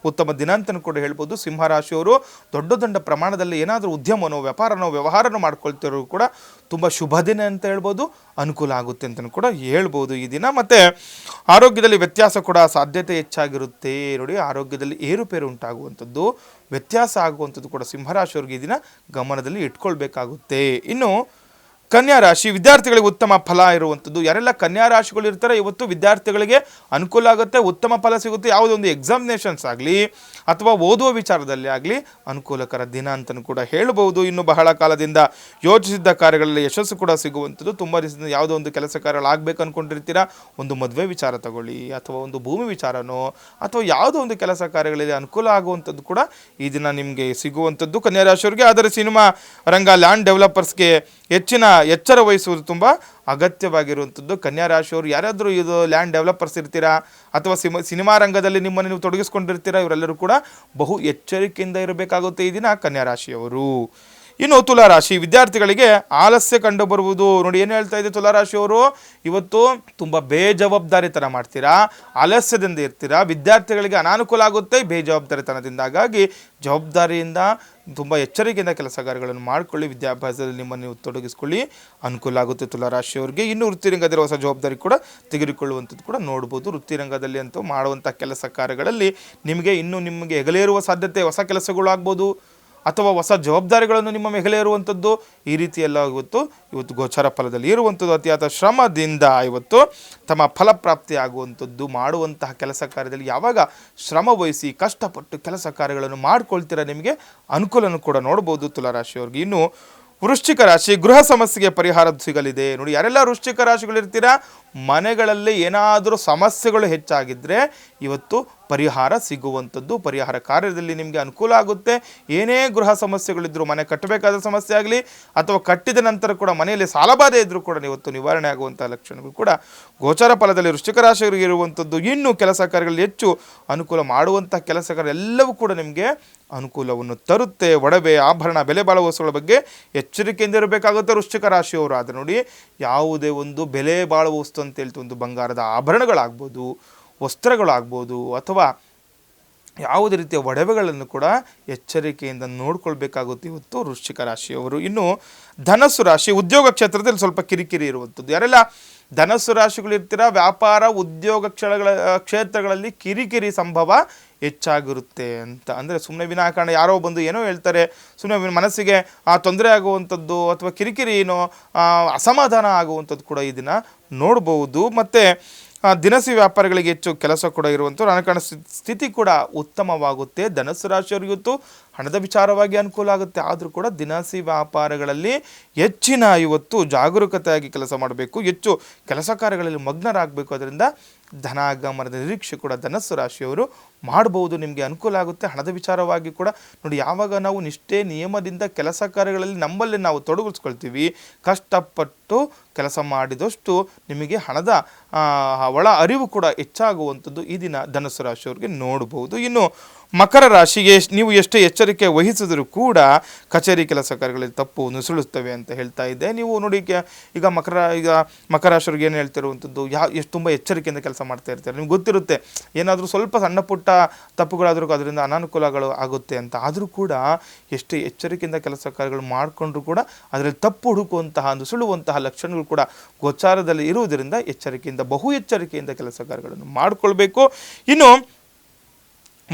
[SPEAKER 2] ಉತ್ತಮ ದಿನ ಅಂತಲೂ ಕೂಡ ಹೇಳ್ಬೋದು. ಸಿಂಹರಾಶಿಯವರು ದೊಡ್ಡ ಪ್ರಮಾಣದಲ್ಲಿ ಏನಾದರೂ ಉದ್ಯಮನೋ ವ್ಯವಹಾರನೋ ಮಾಡ್ಕೊಳ್ತಿರೋ ಕೂಡ ತುಂಬ ಶುಭ ದಿನ ಅಂತ ಹೇಳ್ಬೋದು, ಅನುಕೂಲ ಆಗುತ್ತೆ ಅಂತಲೂ ಕೂಡ ಹೇಳ್ಬೋದು ಈ ದಿನ. ಮತ್ತು ಆರೋಗ್ಯದಲ್ಲಿ ವ್ಯತ್ಯಾಸ ಕೂಡ ಸಾಧ್ಯತೆ ಹೆಚ್ಚಾಗಿರುತ್ತೆ. ನೋಡಿ, ಆರೋಗ್ಯದಲ್ಲಿ ಏರುಪೇರು ಉಂಟಾಗುವಂಥದ್ದು, ವ್ಯತ್ಯಾಸ ಆಗುವಂಥದ್ದು ಕೂಡ ಸಿಂಹರಾಶಿಯವರಿಗೆ ಈ ದಿನ ಗಮನದಲ್ಲಿ ಇಟ್ಕೊಳ್ಬೇಕಾಗುತ್ತೆ. ಇನ್ನು ಕನ್ಯಾ ರಾಶಿ, ವಿದ್ಯಾರ್ಥಿಗಳಿಗೆ ಉತ್ತಮ ಫಲ ಇರುವಂಥದ್ದು. ಯಾರೆಲ್ಲ ಕನ್ಯಾ ರಾಶಿಗಳು ಇರ್ತಾರೆ ಇವತ್ತು ವಿದ್ಯಾರ್ಥಿಗಳಿಗೆ ಅನುಕೂಲ ಆಗುತ್ತೆ, ಉತ್ತಮ ಫಲ ಸಿಗುತ್ತೆ. ಯಾವುದೋ ಒಂದು ಎಕ್ಸಾಮಿನೇಷನ್ಸ್ ಆಗಲಿ ಅಥವಾ ಓದುವ ವಿಚಾರದಲ್ಲಿ ಆಗಲಿ ಅನುಕೂಲಕರ ದಿನ ಅಂತಲೂ ಕೂಡ ಹೇಳ್ಬೋದು. ಇನ್ನು ಬಹಳ ಕಾಲದಿಂದ ಯೋಚಿಸಿದ್ದ ಕಾರ್ಯಗಳಲ್ಲಿ ಯಶಸ್ಸು ಕೂಡ ಸಿಗುವಂಥದ್ದು. ತುಂಬ ದಿವಸದಿಂದ ಯಾವುದೋ ಒಂದು ಕೆಲಸ ಕಾರ್ಯಗಳು ಆಗಬೇಕು ಅಂದ್ಕೊಂಡಿರ್ತೀರಾ, ಒಂದು ಮದುವೆ ವಿಚಾರ ತಗೊಳ್ಳಿ ಅಥವಾ ಒಂದು ಭೂಮಿ ವಿಚಾರನೋ ಅಥವಾ ಯಾವುದೋ ಒಂದು ಕೆಲಸ ಕಾರ್ಯಗಳಲ್ಲಿ ಅನುಕೂಲ ಆಗುವಂಥದ್ದು ಕೂಡ ಈ ದಿನ ನಿಮಗೆ ಸಿಗುವಂಥದ್ದು ಕನ್ಯಾ ರಾಶಿಯವರಿಗೆ. ಆದರೆ ಸಿನಿಮಾ ರಂಗ, ಲ್ಯಾಂಡ್ ಡೆವಲಪರ್ಸ್ಗೆ ಹೆಚ್ಚಿನ ಎಚ್ಚರ ವಹಿಸುವುದು ತುಂಬ ಅಗತ್ಯವಾಗಿರುವಂಥದ್ದು. ಕನ್ಯಾ ರಾಶಿಯವರು ಯಾರಾದರೂ ಇದು ಲ್ಯಾಂಡ್ ಡೆವಲಪರ್ಸ್ ಇರ್ತೀರಾ ಅಥವಾ ಸಿನಿಮಾ ರಂಗದಲ್ಲಿ ನಿಮ್ಮನ್ನು ನೀವು ತೊಡಗಿಸ್ಕೊಂಡಿರ್ತೀರಾ, ಇವರೆಲ್ಲರೂ ಕೂಡ ಬಹು ಎಚ್ಚರಿಕೆಯಿಂದ ಇರಬೇಕಾಗುತ್ತೆ ಈ ದಿನ ಕನ್ಯಾ ರಾಶಿಯವರು. ಇನ್ನು ತುಲಾರಾಶಿ ವಿದ್ಯಾರ್ಥಿಗಳಿಗೆ ಆಲಸ್ಯ ಕಂಡು ಬರುವುದು. ನೋಡಿ ಏನು ಹೇಳ್ತಾ ಇದೆ ತುಲಾರಾಶಿಯವರು, ಇವತ್ತು ತುಂಬ ಬೇಜವಾಬ್ದಾರಿತನ ಮಾಡ್ತೀರಾ, ಆಲಸ್ಯದಿಂದ ಇರ್ತೀರಾ, ವಿದ್ಯಾರ್ಥಿಗಳಿಗೆ ಅನಾನುಕೂಲ ಆಗುತ್ತೆ ಬೇಜವಾಬ್ದಾರಿತನದಿಂದ. ಹಾಗಾಗಿ ಜವಾಬ್ದಾರಿಯಿಂದ ತುಂಬ ಎಚ್ಚರಿಕೆಯಿಂದ ಕೆಲಸ ಕಾರ್ಯಗಳನ್ನು ಮಾಡಿಕೊಳ್ಳಿ, ವಿದ್ಯಾಭ್ಯಾಸದಲ್ಲಿ ನಿಮ್ಮನ್ನು ನೀವು ತೊಡಗಿಸ್ಕೊಳ್ಳಿ, ಅನುಕೂಲ ಆಗುತ್ತೆ ತುಲಾರಾಶಿಯವರಿಗೆ. ಇನ್ನು ವೃತ್ತಿರಂಗದಲ್ಲಿ ಹೊಸ ಜವಾಬ್ದಾರಿ ಕೂಡ ತೆಗೆದುಕೊಳ್ಳುವಂಥದ್ದು ಕೂಡ ನೋಡ್ಬೋದು. ವೃತ್ತಿರಂಗದಲ್ಲಿ ಅಂತೂ ಮಾಡುವಂಥ ಕೆಲಸ ಕಾರ್ಯಗಳಲ್ಲಿ ನಿಮಗೆ ಹೆಗಲೇರುವ ಸಾಧ್ಯತೆ, ಹೊಸ ಕೆಲಸಗಳು ಆಗ್ಬೋದು ಅಥವಾ ಹೊಸ ಜವಾಬ್ದಾರಿಗಳನ್ನು ನಿಮ್ಮ ಮೇಲೆ ಇರುವಂಥದ್ದು, ಈ ರೀತಿಯೆಲ್ಲ ಇವತ್ತು ಗೋಚಾರ ಫಲದಲ್ಲಿ ಇರುವಂಥದ್ದು. ಅತಿಯಾದ ಶ್ರಮದಿಂದ ಇವತ್ತು ತಮ್ಮ ಫಲಪ್ರಾಪ್ತಿ ಆಗುವಂಥದ್ದು. ಮಾಡುವಂತಹ ಕೆಲಸ ಕಾರ್ಯದಲ್ಲಿ ಯಾವಾಗ ಶ್ರಮ ವಹಿಸಿ ಕಷ್ಟಪಟ್ಟು ಕೆಲಸ ಕಾರ್ಯಗಳನ್ನು ಮಾಡ್ಕೊಳ್ತೀರ, ನಿಮಗೆ ಅನುಕೂಲನೂ ಕೂಡ ನೋಡ್ಬೋದು ತುಲಾರಾಶಿಯವ್ರಿಗೆ. ಇನ್ನು ವೃಶ್ಚಿಕ ರಾಶಿ ಗೃಹ ಸಮಸ್ಯೆಗೆ ಪರಿಹಾರ ಸಿಗಲಿದೆ. ನೋಡಿ ಯಾರೆಲ್ಲ ವೃಶ್ಚಿಕ ರಾಶಿಗಳಿರ್ತೀರಾ, ಮನೆಗಳಲ್ಲಿ ಏನಾದರೂ ಸಮಸ್ಯೆಗಳು ಹೆಚ್ಚಾಗಿದ್ದರೆ ಇವತ್ತು ಪರಿಹಾರ ಸಿಗುವಂಥದ್ದು. ಪರಿಹಾರ ಕಾರ್ಯದಲ್ಲಿ ನಿಮಗೆ ಅನುಕೂಲ ಆಗುತ್ತೆ. ಏನೇ ಗೃಹ ಸಮಸ್ಯೆಗಳಿದ್ದರೂ, ಮನೆ ಕಟ್ಟಬೇಕಾದ ಸಮಸ್ಯೆ ಆಗಲಿ ಅಥವಾ ಕಟ್ಟಿದ ನಂತರ ಕೂಡ ಮನೆಯಲ್ಲಿ ಸಾಲಬಾಧೆ ಇದ್ದರೂ ಕೂಡ ಇವತ್ತು ನಿವಾರಣೆ ಆಗುವಂಥ ಲಕ್ಷಣಗಳು ಕೂಡ ಗೋಚಾರ ಫಲದಲ್ಲಿ ವೃಶ್ಚಿಕ ರಾಶಿಯವರಿಗೆ ಇರುವಂಥದ್ದು. ಇನ್ನು ಕೆಲಸ ಕಾರ್ಯಗಳಲ್ಲಿ ಹೆಚ್ಚು ಅನುಕೂಲ ಮಾಡುವಂಥ ಕೆಲಸ ಕಾರ್ಯ ಎಲ್ಲವೂ ಕೂಡ ನಿಮಗೆ ಅನುಕೂಲವನ್ನು ತರುತ್ತೆ. ಒಡವೆ ಆಭರಣ ಬೆಲೆ ಬಾಳುವ ವಸ್ತುಗಳ ಬಗ್ಗೆ ಎಚ್ಚರಿಕೆಯಿಂದ ಇರಬೇಕಾಗುತ್ತೆ ವೃಶ್ಚಿಕ ರಾಶಿಯವರು. ಆದರೆ ನೋಡಿ, ಯಾವುದೇ ಒಂದು ಬೆಲೆ ಬಾಳುವ ವಸ್ತು ಅಂತ ಹೇಳ್ತೀವಿ, ಒಂದು ಬಂಗಾರದ ಆಭರಣಗಳಾಗ್ಬೋದು, ವಸ್ತ್ರಗಳಾಗ್ಬೋದು ಅಥವಾ ಯಾವುದೇ ರೀತಿಯ ಒಡವೆಗಳನ್ನು ಕೂಡ ಎಚ್ಚರಿಕೆಯಿಂದ ನೋಡ್ಕೊಳ್ಬೇಕಾಗುತ್ತೆ ಇವತ್ತು ವೃಶ್ಚಿಕ ರಾಶಿಯವರು. ಇನ್ನು ಧನಸ್ಸು ರಾಶಿ ಉದ್ಯೋಗ ಕ್ಷೇತ್ರದಲ್ಲಿ ಸ್ವಲ್ಪ ಕಿರಿಕಿರಿ ಇರುವಂಥದ್ದು. ಯಾರೆಲ್ಲ ಧನಸ್ಸು ರಾಶಿಗಳಿರ್ತೀರ, ವ್ಯಾಪಾರ ಉದ್ಯೋಗ ಕ್ಷೇತ್ರಗಳಲ್ಲಿ ಕಿರಿಕಿರಿ ಸಂಭವ ಹೆಚ್ಚಾಗಿರುತ್ತೆ ಅಂತ. ಅಂದರೆ ಸುಮ್ಮನೆ ವಿನಾಕಾರಣ ಯಾರೋ ಬಂದು ಏನೋ ಹೇಳ್ತಾರೆ, ಸುಮ್ಮನೆ ಮನಸ್ಸಿಗೆ ತೊಂದರೆ ಆಗುವಂಥದ್ದು ಅಥವಾ ಕಿರಿಕಿರಿ ಏನೋ ಅಸಮಾಧಾನ ಆಗುವಂಥದ್ದು ಕೂಡ ಈ ದಿನ ನೋಡ್ಬೋದು. ಮತ್ತು ದಿನಸಿ ವ್ಯಾಪಾರಿಗಳಿಗೆ ಹೆಚ್ಚು ಕೆಲಸ ಕೂಡ ಇರುವಂಥದ್ದು, ಹಣಕಾಸಿನ ಸ್ಥಿತಿ ಕೂಡ ಉತ್ತಮವಾಗುತ್ತೆ. ಧನಸ್ಸು ರಾಶಿಯವರಿಗೆ ಇವತ್ತು ಹಣದ ವಿಚಾರವಾಗಿ ಅನುಕೂಲ ಆಗುತ್ತೆ. ಆದರೂ ಕೂಡ ದಿನಸಿ ವ್ಯಾಪಾರಗಳಲ್ಲಿ ಹೆಚ್ಚಿನ ಇವತ್ತು ಜಾಗರೂಕತೆಯಾಗಿ ಕೆಲಸ ಮಾಡಬೇಕು, ಹೆಚ್ಚು ಕೆಲಸ ಕಾರ್ಯಗಳಲ್ಲಿ ಮಗ್ನರಾಗಬೇಕು. ಅದರಿಂದ ಧನಾಗಮನದ ನಿರೀಕ್ಷೆ ಕೂಡ ಧನಸ್ಸು ರಾಶಿಯವರು ಮಾಡ್ಬೋದು, ನಿಮಗೆ ಅನುಕೂಲ ಆಗುತ್ತೆ. ಹಣದ ವಿಚಾರವಾಗಿ ಕೂಡ ನೋಡಿ, ಯಾವಾಗ ನಾವು ನಿಷ್ಠೆ ನಿಯಮದಿಂದ ಕೆಲಸ ಕಾರ್ಯಗಳಲ್ಲಿ ನಮ್ಮಲ್ಲಿ ನಾವು ತೊಡಗಿಸ್ಕೊಳ್ತೀವಿ, ಕಷ್ಟಪಟ್ಟು ಕೆಲಸ ಮಾಡಿದಷ್ಟು ನಿಮಗೆ ಹಣದ ಒಳ ಅರಿವು ಕೂಡ ಹೆಚ್ಚಾಗುವಂಥದ್ದು ಈ ದಿನ ಧನಸ್ಸು ರಾಶಿಯವರಿಗೆ ನೋಡ್ಬೋದು. ಇನ್ನು ಮಕರ ರಾಶಿಗೆ ನೀವು ಎಷ್ಟೇ ಎಚ್ಚರಿಕೆ ವಹಿಸಿದರೂ ಕೂಡ ಕಚೇರಿ ಕೆಲಸ ಕಾರ್ಯಗಳಲ್ಲಿ ತಪ್ಪು ನುಸುಳುತ್ತವೆ ಅಂತ ಹೇಳ್ತಾ ಇದ್ದೆ. ನೀವು ನೋಡಿ, ಈಗ ಮಕರ ರಾಶಿಯವ್ರಿಗೆ ಏನು ಹೇಳ್ತಿರುವಂಥದ್ದು, ಎಷ್ಟು ತುಂಬ ಎಚ್ಚರಿಕೆಯಿಂದ ಕೆಲಸ ಮಾಡ್ತಾ ಇರ್ತಾರೆ. ನಿಮ್ಗೆ ಗೊತ್ತಿರುತ್ತೆ ಏನಾದರೂ ಸ್ವಲ್ಪ ಸಣ್ಣ ಪುಟ್ಟ ತಪ್ಪುಗಳಾದರೂ ಅದರಿಂದ ಅನಾನುಕೂಲಗಳು ಆಗುತ್ತೆ ಅಂತ. ಆದರೂ ಕೂಡ ಎಷ್ಟೇ ಎಚ್ಚರಿಕೆಯಿಂದ ಕೆಲಸ ಕಾರ್ಯಗಳು ಮಾಡಿಕೊಂಡ್ರೂ ಕೂಡ ಅದರಲ್ಲಿ ತಪ್ಪು ಹುಡುಕುವಂತಹ ನುಸುಳುವಂತಹ ಲಕ್ಷಣಗಳು ಕೂಡ ಗೋಚಾರದಲ್ಲಿ ಇರುವುದರಿಂದ ಎಚ್ಚರಿಕೆಯಿಂದ ಬಹು ಎಚ್ಚರಿಕೆಯಿಂದ ಕೆಲಸ ಕಾರ್ಯಗಳನ್ನು ಮಾಡಿಕೊಳ್ಬೇಕು. ಇನ್ನು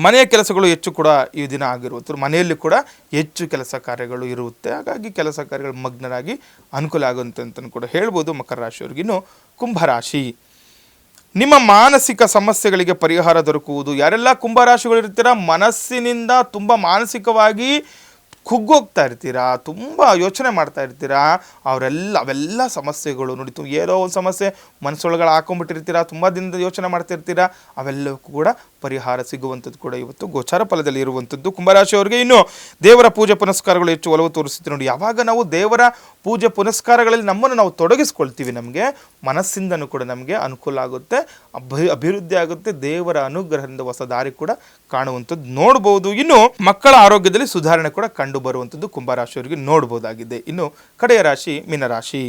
[SPEAKER 2] ಮನೆಯ ಕೆಲಸಗಳು ಹೆಚ್ಚು ಕೂಡ ಈ ದಿನ ಆಗಿರುವಂಥದ್ದು, ಮನೆಯಲ್ಲಿ ಕೂಡ ಹೆಚ್ಚು ಕೆಲಸ ಕಾರ್ಯಗಳು ಇರುತ್ತೆ. ಹಾಗಾಗಿ ಕೆಲಸ ಕಾರ್ಯಗಳು ಮಗ್ನರಾಗಿ ಅನುಕೂಲ ಆಗುವಂತೆ ಅಂತಲೂ ಕೂಡ ಹೇಳ್ಬೋದು ಮಕರ ರಾಶಿಯವ್ರಿಗೆ. ಇನ್ನು ಕುಂಭರಾಶಿ ನಿಮ್ಮ ಮಾನಸಿಕ ಸಮಸ್ಯೆಗಳಿಗೆ ಪರಿಹಾರ ದೊರಕುವುದು. ಯಾರೆಲ್ಲ ಕುಂಭರಾಶಿಗಳಿರ್ತೀರ, ಮನಸ್ಸಿನಿಂದ ತುಂಬ ಮಾನಸಿಕವಾಗಿ ಕುಗ್ಗೋಗ್ತಾ ಇರ್ತೀರಾ, ತುಂಬ ಯೋಚನೆ ಮಾಡ್ತಾ ಇರ್ತೀರಾ, ಅವೆಲ್ಲ ಸಮಸ್ಯೆಗಳು ನೋಡಿ, ಏನೋ ಒಂದು ಸಮಸ್ಯೆ ಮನಸ್ಸೊಳಗಡೆ ಹಾಕೊಂಡ್ಬಿಟ್ಟಿರ್ತೀರಾ, ತುಂಬ ದಿನದ ಯೋಚನೆ ಮಾಡ್ತಿರ್ತೀರಾ, ಅವೆಲ್ಲವೂ ಕೂಡ ಪರಿಹಾರ ಸಿಗುವಂಥದ್ದು ಕೂಡ ಇವತ್ತು ಗೋಚಾರ ಫಲದಲ್ಲಿ ಇರುವಂಥದ್ದು ಕುಂಭರಾಶಿಯವರಿಗೆ. ಇನ್ನು ದೇವರ ಪೂಜೆ ಪುನಸ್ಕಾರಗಳು ಹೆಚ್ಚು ಒಲವು ತೋರಿಸುತ್ತೆ. ನೋಡಿ, ಯಾವಾಗ ನಾವು ದೇವರ ಪೂಜೆ ಪುನಸ್ಕಾರಗಳಲ್ಲಿ ನಮ್ಮನ್ನು ನಾವು ತೊಡಗಿಸ್ಕೊಳ್ತೀವಿ, ನಮಗೆ ಮನಸ್ಸಿಂದನೂ ಕೂಡ ನಮಗೆ ಅನುಕೂಲ ಆಗುತ್ತೆ, ಅಭಿವೃದ್ಧಿ ಆಗುತ್ತೆ, ದೇವರ ಅನುಗ್ರಹದಿಂದ ಹೊಸ ದಾರಿ ಕೂಡ ಕಾಣುವಂಥದ್ದು ನೋಡ್ಬೋದು. ಇನ್ನು ಮಕ್ಕಳ ಆರೋಗ್ಯದಲ್ಲಿ ಸುಧಾರಣೆ ಕೂಡ ಕಂಡು ಬರುವಂಥದ್ದು ಕುಂಭರಾಶಿಯವರಿಗೆ ನೋಡ್ಬೋದಾಗಿದೆ. ಇನ್ನು ಕಡೆಯ ರಾಶಿ ಮೀನರಾಶಿ.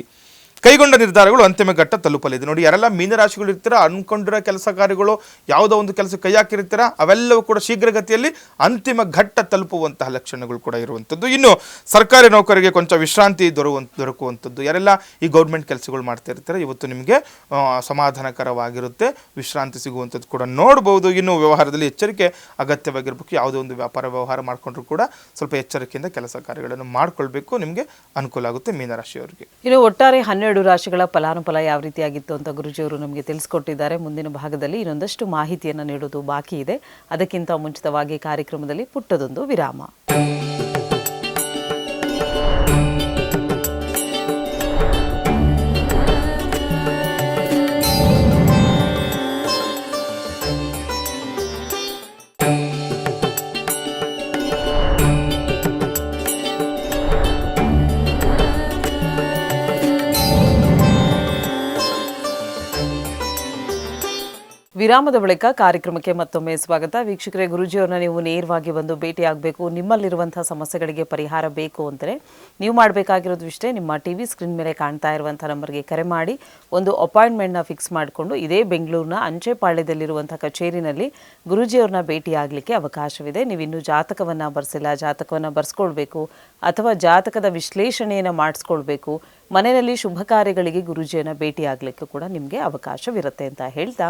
[SPEAKER 2] ಕೈಗೊಂಡ ನಿರ್ಧಾರಗಳು ಅಂತಿಮ ಘಟ್ಟ ತಲುಪಲಿದೆ. ನೋಡಿ, ಯಾರೆಲ್ಲ ಮೀನರಾಶಿಗಳು ಇರ್ತೀರ, ಅನ್ಕೊಂಡಿರೋ ಕೆಲಸ ಕಾರ್ಯಗಳು ಯಾವುದೋ ಒಂದು ಕೆಲಸ ಕೈ ಹಾಕಿರ್ತೀರ, ಅವೆಲ್ಲವೂ ಕೂಡ ಶೀಘ್ರಗತಿಯಲ್ಲಿ ಅಂತಿಮ ಘಟ್ಟ ತಲುಪುವಂತಹ ಲಕ್ಷಣಗಳು ಕೂಡ ಇರುವಂಥದ್ದು. ಇನ್ನು ಸರ್ಕಾರಿ ನೌಕರಿಗೆ ಕೊಂಚ ವಿಶ್ರಾಂತಿ ದೊರಕುವಂಥದ್ದು. ಯಾರೆಲ್ಲ ಈ ಗೌರ್ಮೆಂಟ್ ಕೆಲಸಗಳು ಮಾಡ್ತಾ ಇರ್ತಾರೆ, ಇವತ್ತು ನಿಮಗೆ ಸಮಾಧಾನಕರವಾಗಿರುತ್ತೆ, ವಿಶ್ರಾಂತಿ ಸಿಗುವಂಥದ್ದು ಕೂಡ ನೋಡ್ಬೋದು. ಇನ್ನು ವ್ಯವಹಾರದಲ್ಲಿ ಎಚ್ಚರಿಕೆ ಅಗತ್ಯವಾಗಿರಬೇಕು. ಯಾವುದೋ ಒಂದು ವ್ಯವಹಾರ ಮಾಡಿಕೊಂಡ್ರು ಕೂಡ ಸ್ವಲ್ಪ ಎಚ್ಚರಿಕೆಯಿಂದ ಕೆಲಸ ಕಾರ್ಯಗಳನ್ನು ಮಾಡಿಕೊಳ್ಬೇಕು, ನಿಮಗೆ ಅನುಕೂಲ ಆಗುತ್ತೆ ಮೀನರಾಶಿಯವರಿಗೆ.
[SPEAKER 1] ಇನ್ನು ಒಟ್ಟಾರೆ 12 ರಾಶಿಗಳ ಫಲಾನುಫಲ ಯಾವ ರೀತಿಯಾಗಿತ್ತು ಅಂತ ಗುರುಜಿಯವರು ನಮಗೆ ತಿಳಿಸ್ಕೊಟ್ಟಿದ್ದಾರೆ. ಮುಂದಿನ ಭಾಗದಲ್ಲಿ ಇನ್ನೊಂದಷ್ಟು ಮಾಹಿತಿಯನ್ನು ನೀಡೋದು ಬಾಕಿ ಇದೆ. ಅದಕ್ಕಿಂತ ಮುಂಚಿತವಾಗಿ ಕಾರ್ಯಕ್ರಮದಲ್ಲಿ ಪುಟ್ಟದೊಂದು ವಿರಾಮ. ವಿರಾಮದ ಬಳಿಕ ಕಾರ್ಯಕ್ರಮಕ್ಕೆ ಮತ್ತೊಮ್ಮೆ ಸ್ವಾಗತ. ವೀಕ್ಷಕರೇ, ಗುರೂಜಿಯವ್ರನ್ನ ನೀವು ನೇರವಾಗಿ ಬಂದು ಭೇಟಿಯಾಗಬೇಕು, ನಿಮ್ಮಲ್ಲಿರುವಂಥ ಸಮಸ್ಯೆಗಳಿಗೆ ಪರಿಹಾರ ಬೇಕು ಅಂದರೆ ನೀವು ಮಾಡಬೇಕಾಗಿರೋದು ಇಷ್ಟೇ. ನಿಮ್ಮ ಟಿವಿ ಸ್ಕ್ರೀನ್ ಮೇಲೆ ಕಾಣ್ತಾ ಇರುವಂಥ ನಂಬರ್ಗೆ ಕರೆ ಮಾಡಿ ಒಂದು ಅಪಾಯಿಂಟ್ಮೆಂಟ್ನ ಫಿಕ್ಸ್ ಮಾಡಿಕೊಂಡು ಇದೇ ಬೆಂಗಳೂರಿನ ಅಂಚೆಪಾಳ್ಯದಲ್ಲಿರುವಂಥ ಕಚೇರಿನಲ್ಲಿ ಗುರೂಜಿಯವ್ರನ್ನ ಭೇಟಿಯಾಗಲಿಕ್ಕೆ ಅವಕಾಶವಿದೆ. ನೀವಿನ್ನೂ ಜಾತಕವನ್ನು ಬರೆಸಿಲ್ಲ, ಜಾತಕವನ್ನು ಬರೆಸ್ಕೊಳ್ಬೇಕು ಅಥವಾ ಜಾತಕದ ವಿಶ್ಲೇಷಣೆಯನ್ನು ಮಾಡಿಸ್ಕೊಳ್ಬೇಕು, ಮನೆಯಲ್ಲಿ ಶುಭ ಕಾರ್ಯಗಳಿಗೆ ಗುರೂಜಿಯನ್ನು ಭೇಟಿಯಾಗಲಿಕ್ಕೆ ಕೂಡ ನಿಮಗೆ ಅವಕಾಶವಿರುತ್ತೆ ಅಂತ ಹೇಳ್ತಾ,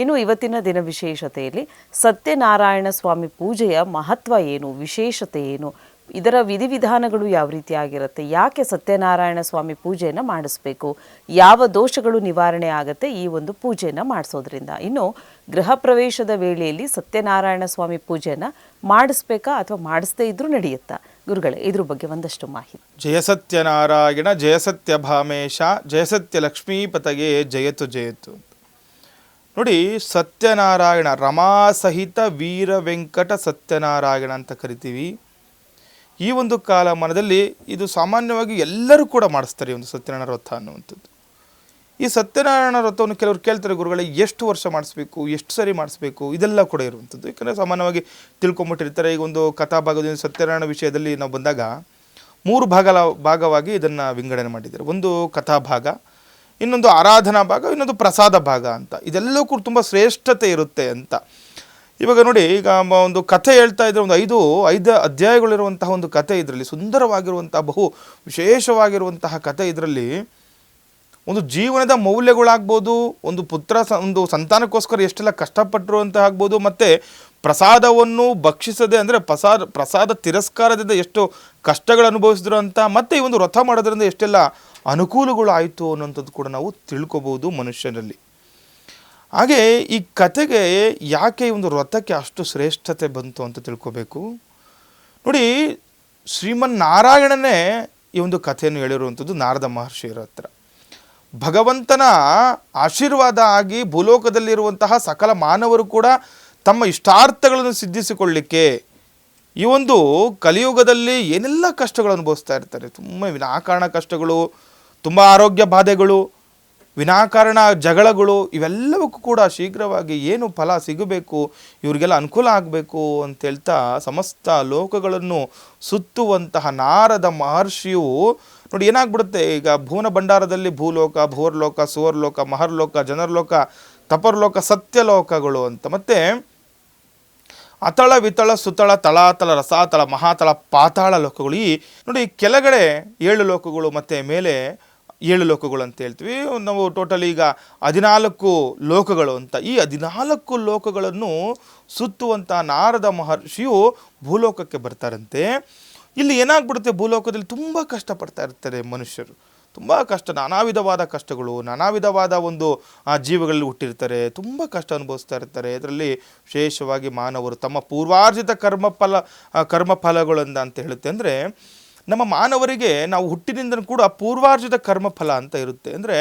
[SPEAKER 1] ಇನ್ನು ಇವತ್ತಿನ ದಿನ ವಿಶೇಷತೆಯಲ್ಲಿ ಸತ್ಯನಾರಾಯಣ ಸ್ವಾಮಿ ಪೂಜೆಯ ಮಹತ್ವ ಏನು, ವಿಶೇಷತೆ ಏನು, ಇದರ ವಿಧಿವಿಧಾನಗಳು ಯಾವ ರೀತಿಯಾಗಿರುತ್ತೆ, ಯಾಕೆ ಸತ್ಯನಾರಾಯಣ ಸ್ವಾಮಿ ಪೂಜೆಯನ್ನು ಮಾಡಿಸ್ಬೇಕು, ಯಾವ ದೋಷಗಳು ನಿವಾರಣೆ ಆಗುತ್ತೆ ಈ ಒಂದು ಪೂಜೆಯನ್ನು ಮಾಡಿಸೋದ್ರಿಂದ, ಇನ್ನು ಗೃಹ ಪ್ರವೇಶದ ವೇಳೆಯಲ್ಲಿ ಸತ್ಯನಾರಾಯಣ ಸ್ವಾಮಿ ಪೂಜೆಯನ್ನು ಮಾಡಿಸ್ಬೇಕಾ ಅಥವಾ ಮಾಡಿಸದೇ ಇದ್ರೂ ನಡೆಯುತ್ತಾ ಗುರುಗಳೇ, ಇದ್ರ ಬಗ್ಗೆ ಒಂದಷ್ಟು ಮಾಹಿತಿ.
[SPEAKER 2] ಜಯ ಸತ್ಯನಾರಾಯಣ, ಜಯ ಸತ್ಯ ಭಾಮೇಶ, ಜಯ ಸತ್ಯ ಲಕ್ಷ್ಮೀಪತಗೆ, ಜಯತು ಜಯತು. ನೋಡಿ, ಸತ್ಯನಾರಾಯಣ ರಮಾಸಹಿತ ವೀರ ವೆಂಕಟ ಸತ್ಯನಾರಾಯಣ ಅಂತ ಕರಿತೀವಿ. ಈ ಒಂದು ಕಾಲಮಾನದಲ್ಲಿ ಇದು ಸಾಮಾನ್ಯವಾಗಿ ಎಲ್ಲರೂ ಕೂಡ ಮಾಡಿಸ್ತಾರೆ, ಒಂದು ಸತ್ಯನಾರಾಯಣ ವ್ರತ ಅನ್ನುವಂಥದ್ದು. ಈ ಸತ್ಯನಾರಾಯಣ ವ್ರತವನ್ನು ಕೆಲವರು ಕೇಳ್ತಾರೆ, ಗುರುಗಳೇ ಎಷ್ಟು ವರ್ಷ ಮಾಡಿಸ್ಬೇಕು, ಎಷ್ಟು ಸರಿ ಮಾಡಿಸ್ಬೇಕು, ಇದೆಲ್ಲ ಕೂಡ ಇರುವಂಥದ್ದು. ಯಾಕಂದರೆ ಸಾಮಾನ್ಯವಾಗಿ ತಿಳ್ಕೊಂಬಿಟ್ಟಿರ್ತಾರೆ. ಈಗ ಒಂದು ಕಥಾಭಾಗದಿಂದ ಸತ್ಯನಾರಾಯಣ ವಿಷಯದಲ್ಲಿ ನಾವು ಬಂದಾಗ 3 ಭಾಗವಾಗಿ ಇದನ್ನು ವಿಂಗಡಣೆ ಮಾಡಿದ್ದಾರೆ. ಒಂದು ಕಥಾಭಾಗ, ಇನ್ನೊಂದು ಆರಾಧನಾ ಭಾಗ, ಇನ್ನೊಂದು ಪ್ರಸಾದ ಭಾಗ ಅಂತ. ಇದೆಲ್ಲವೂ ಕೂಡ ತುಂಬ ಶ್ರೇಷ್ಠತೆ ಇರುತ್ತೆ ಅಂತ. ಇವಾಗ ನೋಡಿ, ಈಗ ಒಂದು ಕಥೆ ಹೇಳ್ತಾ ಇದ್ರೆ ಒಂದು 5 ಅಧ್ಯಾಯಗಳಿರುವಂತಹ ಒಂದು ಕಥೆ, ಇದರಲ್ಲಿ ಸುಂದರವಾಗಿರುವಂತಹ ಬಹು ವಿಶೇಷವಾಗಿರುವಂತಹ ಕಥೆ. ಇದರಲ್ಲಿ ಒಂದು ಜೀವನದ ಮೌಲ್ಯಗಳಾಗ್ಬೋದು, ಒಂದು ಸಂತಾನಕ್ಕೋಸ್ಕರ ಎಷ್ಟೆಲ್ಲ ಕಷ್ಟಪಟ್ಟರು ಅಂತ ಆಗ್ಬೋದು, ಮತ್ತು ಪ್ರಸಾದವನ್ನು ಭಕ್ಷಿಸದೆ ಅಂದರೆ ಪ್ರಸಾದ ತಿರಸ್ಕಾರದಿಂದ ಎಷ್ಟು ಕಷ್ಟಗಳು ಅನುಭವಿಸಿದ್ರು ಅಂತ, ಮತ್ತು ಈ ಒಂದು ವ್ರತ ಮಾಡೋದ್ರಿಂದ ಎಷ್ಟೆಲ್ಲ ಅನುಕೂಲಗಳು ಆಯಿತು ಅನ್ನೋಂಥದ್ದು ಕೂಡ ನಾವು ತಿಳ್ಕೊಬೋದು ಮನುಷ್ಯನಲ್ಲಿ. ಹಾಗೆ ಈ ಕಥೆಗೆ ಯಾಕೆ ಈ ಒಂದು ವ್ರತಕ್ಕೆ ಅಷ್ಟು ಶ್ರೇಷ್ಠತೆ ಬಂತು ಅಂತ ತಿಳ್ಕೊಬೇಕು. ನೋಡಿ, ಶ್ರೀಮನ್ನಾರಾಯಣನೇ ಈ ಒಂದು ಕಥೆಯನ್ನು ಹೇಳಿರುವಂಥದ್ದು ನಾರದ ಮಹರ್ಷಿಯರ ಹತ್ರ. ಭಗವಂತನ ಆಶೀರ್ವಾದ ಆಗಿ ಭೂಲೋಕದಲ್ಲಿರುವಂತಹ ಸಕಲ ಮಾನವರು ಕೂಡ ತಮ್ಮ ಇಷ್ಟಾರ್ಥಗಳನ್ನು ಸಿದ್ಧಿಸಿಕೊಳ್ಳಿಕ್ಕೆ ಈ ಒಂದು ಕಲಿಯುಗದಲ್ಲಿ ಏನೆಲ್ಲ ಕಷ್ಟಗಳು ಅನುಭವಿಸ್ತಾ ಇರ್ತಾರೆ. ತುಂಬ ವಿನಾಕಾರಣ ಕಷ್ಟಗಳು, ತುಂಬ ಆರೋಗ್ಯ ಬಾಧೆಗಳು, ವಿನಾಕಾರಣ ಜಗಳಗಳು, ಇವೆಲ್ಲವಕ್ಕೂ ಕೂಡ ಶೀಘ್ರವಾಗಿ ಏನು ಫಲ ಸಿಗಬೇಕು, ಇವರಿಗೆಲ್ಲ ಅನುಕೂಲ ಆಗಬೇಕು ಅಂತ ಹೇಳ್ತಾ ಸಮಸ್ತ ಲೋಕಗಳನ್ನು ಸುತ್ತುವಂತಹ ನಾರದ ಮಹರ್ಷಿಯು ನೋಡಿ ಏನಾಗ್ಬಿಡುತ್ತೆ, ಈಗ ಭುವನ ಭಂಡಾರದಲ್ಲಿ ಭೂಲೋಕ, ಭುವರ್ಲೋಕ, ಸುವರ್ಲೋಕ, ಮಹರ್ಲೋಕ, ಜನರ್ಲೋಕ, ತಪರ್ಲೋಕ, ಸತ್ಯಲೋಕಗಳು ಅಂತ, ಮತ್ತು ಅತಳ ವಿತಳ ಸುತಳ ತಳಾತಳ ರಸಾತಳ ಮಹಾತಳ ಪಾತಾಳ ಲೋಕಗಳು. ಈ ನೋಡಿ, ಕೆಳಗಡೆ 7 ಲೋಕಗಳು ಮತ್ತು ಮೇಲೆ 7 ಲೋಕಗಳು ಅಂತ ಹೇಳ್ತೀವಿ ನಾವು. ಟೋಟಲ್ ಈಗ 14 ಲೋಕಗಳು ಅಂತ. ಈ 14 ಲೋಕಗಳನ್ನು ಸುತ್ತುವಂಥ ನಾರದ ಮಹರ್ಷಿಯು ಭೂಲೋಕಕ್ಕೆ ಬರ್ತಾರಂತೆ. ಇಲ್ಲಿ ಏನಾಗ್ಬಿಡುತ್ತೆ, ಭೂಲೋಕದಲ್ಲಿ ತುಂಬ ಕಷ್ಟಪಡ್ತಾ ಇರ್ತಾರೆ ಮನುಷ್ಯರು. ತುಂಬ ಕಷ್ಟ, ನಾನಾ ವಿಧವಾದ ಕಷ್ಟಗಳು, ನಾನಾ ವಿಧವಾದ ಒಂದು ಜೀವಗಳಲ್ಲಿ ಹುಟ್ಟಿರ್ತಾರೆ, ತುಂಬ ಕಷ್ಟ ಅನುಭವಿಸ್ತಾ ಇರ್ತಾರೆ. ಇದರಲ್ಲಿ ವಿಶೇಷವಾಗಿ ಮಾನವರು ತಮ್ಮ ಪೂರ್ವಾರ್ಜಿತ ಕರ್ಮಫಲಗಳಿಂದ ಅಂತ ಹೇಳುತ್ತೆ. ಅಂದರೆ ನಮ್ಮ ಮಾನವರಿಗೆ ನಾವು ಹುಟ್ಟಿನಿಂದ ಕೂಡ ಪೂರ್ವಾರ್ಜಿತ ಕರ್ಮಫಲ ಅಂತ ಇರುತ್ತೆ. ಅಂದರೆ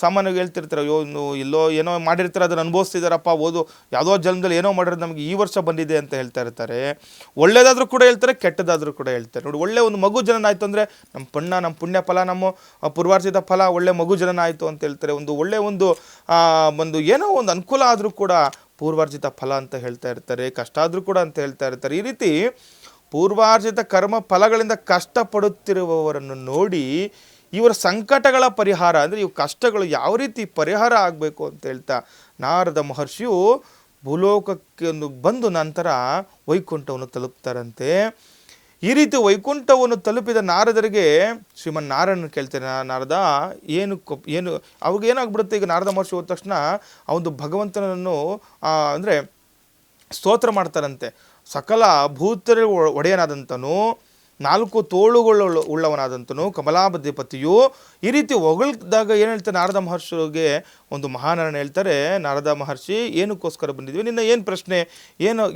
[SPEAKER 2] ಸಾಮಾನ್ಯವಾಗಿ ಹೇಳ್ತಿರ್ತಾರೆ, ಎಲ್ಲೋ ಏನೋ ಮಾಡಿರ್ತಾರೆ, ಅದನ್ನು ಅನುಭವಿಸ್ತಿದ್ದಾರಪ್ಪ, ಯಾವುದೋ ಜನ್ಮದಲ್ಲಿ ಏನೋ ಮಾಡಿರೋದು ನಮಗೆ ಈ ವರ್ಷ ಬಂದಿದೆ ಅಂತ ಹೇಳ್ತಾ ಇರ್ತಾರೆ. ಒಳ್ಳೇದಾದರೂ ಕೂಡ ಹೇಳ್ತಾರೆ, ಕೆಟ್ಟದಾದರೂ ಕೂಡ ಹೇಳ್ತಾರೆ. ನೋಡಿ, ಒಳ್ಳೆ ಒಂದು ಮಗು ಜನನ ಆಯಿತು ಅಂದರೆ ನಮ್ಮ ಪುಣ್ಯ ಫಲ, ನಮ್ಮ ಪೂರ್ವಾರ್ಜಿತ ಫಲ, ಒಳ್ಳೆ ಮಗು ಜನನ ಆಯಿತು ಅಂತ ಹೇಳ್ತಾರೆ. ಒಳ್ಳೆ ಒಂದು ಏನೋ ಒಂದು ಅನುಕೂಲ ಆದರೂ ಕೂಡ ಪೂರ್ವಾರ್ಜಿತ ಫಲ ಅಂತ ಹೇಳ್ತಾ ಇರ್ತಾರೆ, ಕಷ್ಟ ಆದರೂ ಕೂಡ ಅಂತ ಹೇಳ್ತಾ ಇರ್ತಾರೆ. ಈ ರೀತಿ ಪೂರ್ವಾರ್ಜಿತ ಕರ್ಮ ಫಲಗಳಿಂದ ಕಷ್ಟಪಡುತ್ತಿರುವವರನ್ನು ನೋಡಿ ಇವರ ಸಂಕಟಗಳ ಪರಿಹಾರ ಅಂದರೆ ಇವು ಕಷ್ಟಗಳು ಯಾವ ರೀತಿ ಪರಿಹಾರ ಆಗಬೇಕು ಅಂತ ಹೇಳ್ತಾ ನಾರದ ಮಹರ್ಷಿಯು ಭೂಲೋಕಕ್ಕೆ ಬಂದು ನಂತರ ವೈಕುಂಠವನ್ನು ತಲುಪ್ತಾರಂತೆ. ಈ ರೀತಿ ವೈಕುಂಠವನ್ನು ತಲುಪಿದ ನಾರದರಿಗೆ ಶ್ರೀಮನ್ನಾರಾಯಣನ ಕೇಳ್ತಾರೆ, ನಾರದ ಏನು ಅವ್ರಿಗೆ ಏನಾಗ್ಬಿಡುತ್ತೆ, ಈಗ ನಾರದ ಮಹರ್ಷಿ ಹೋದ ತಕ್ಷಣ ಆ ಒಂದು ಭಗವಂತನನ್ನು ಅಂದರೆ ಸ್ತೋತ್ರ ಮಾಡ್ತಾರಂತೆ. ಸಕಲ ಭೂತರ ಒಡೆಯನಾದಂತನು, 4 ತೋಳುಗಳು ಉಳ್ಳವನಾದಂತನು, ಕಮಲಾಧಿಪತಿಯು. ಈ ರೀತಿ ಹೊಗಳಿದಾಗ ಏನು ಹೇಳ್ತಾರೆ, ನಾರದ ಮಹರ್ಷಿಗೆ ಒಂದು ಮಹಾನಾರಾಯಣ ಹೇಳ್ತಾರೆ, ನಾರದ ಮಹರ್ಷಿ ಏನಕ್ಕೋಸ್ಕರ ಬಂದಿದ್ವಿ, ನಿನ್ನ ಏನು ಪ್ರಶ್ನೆ,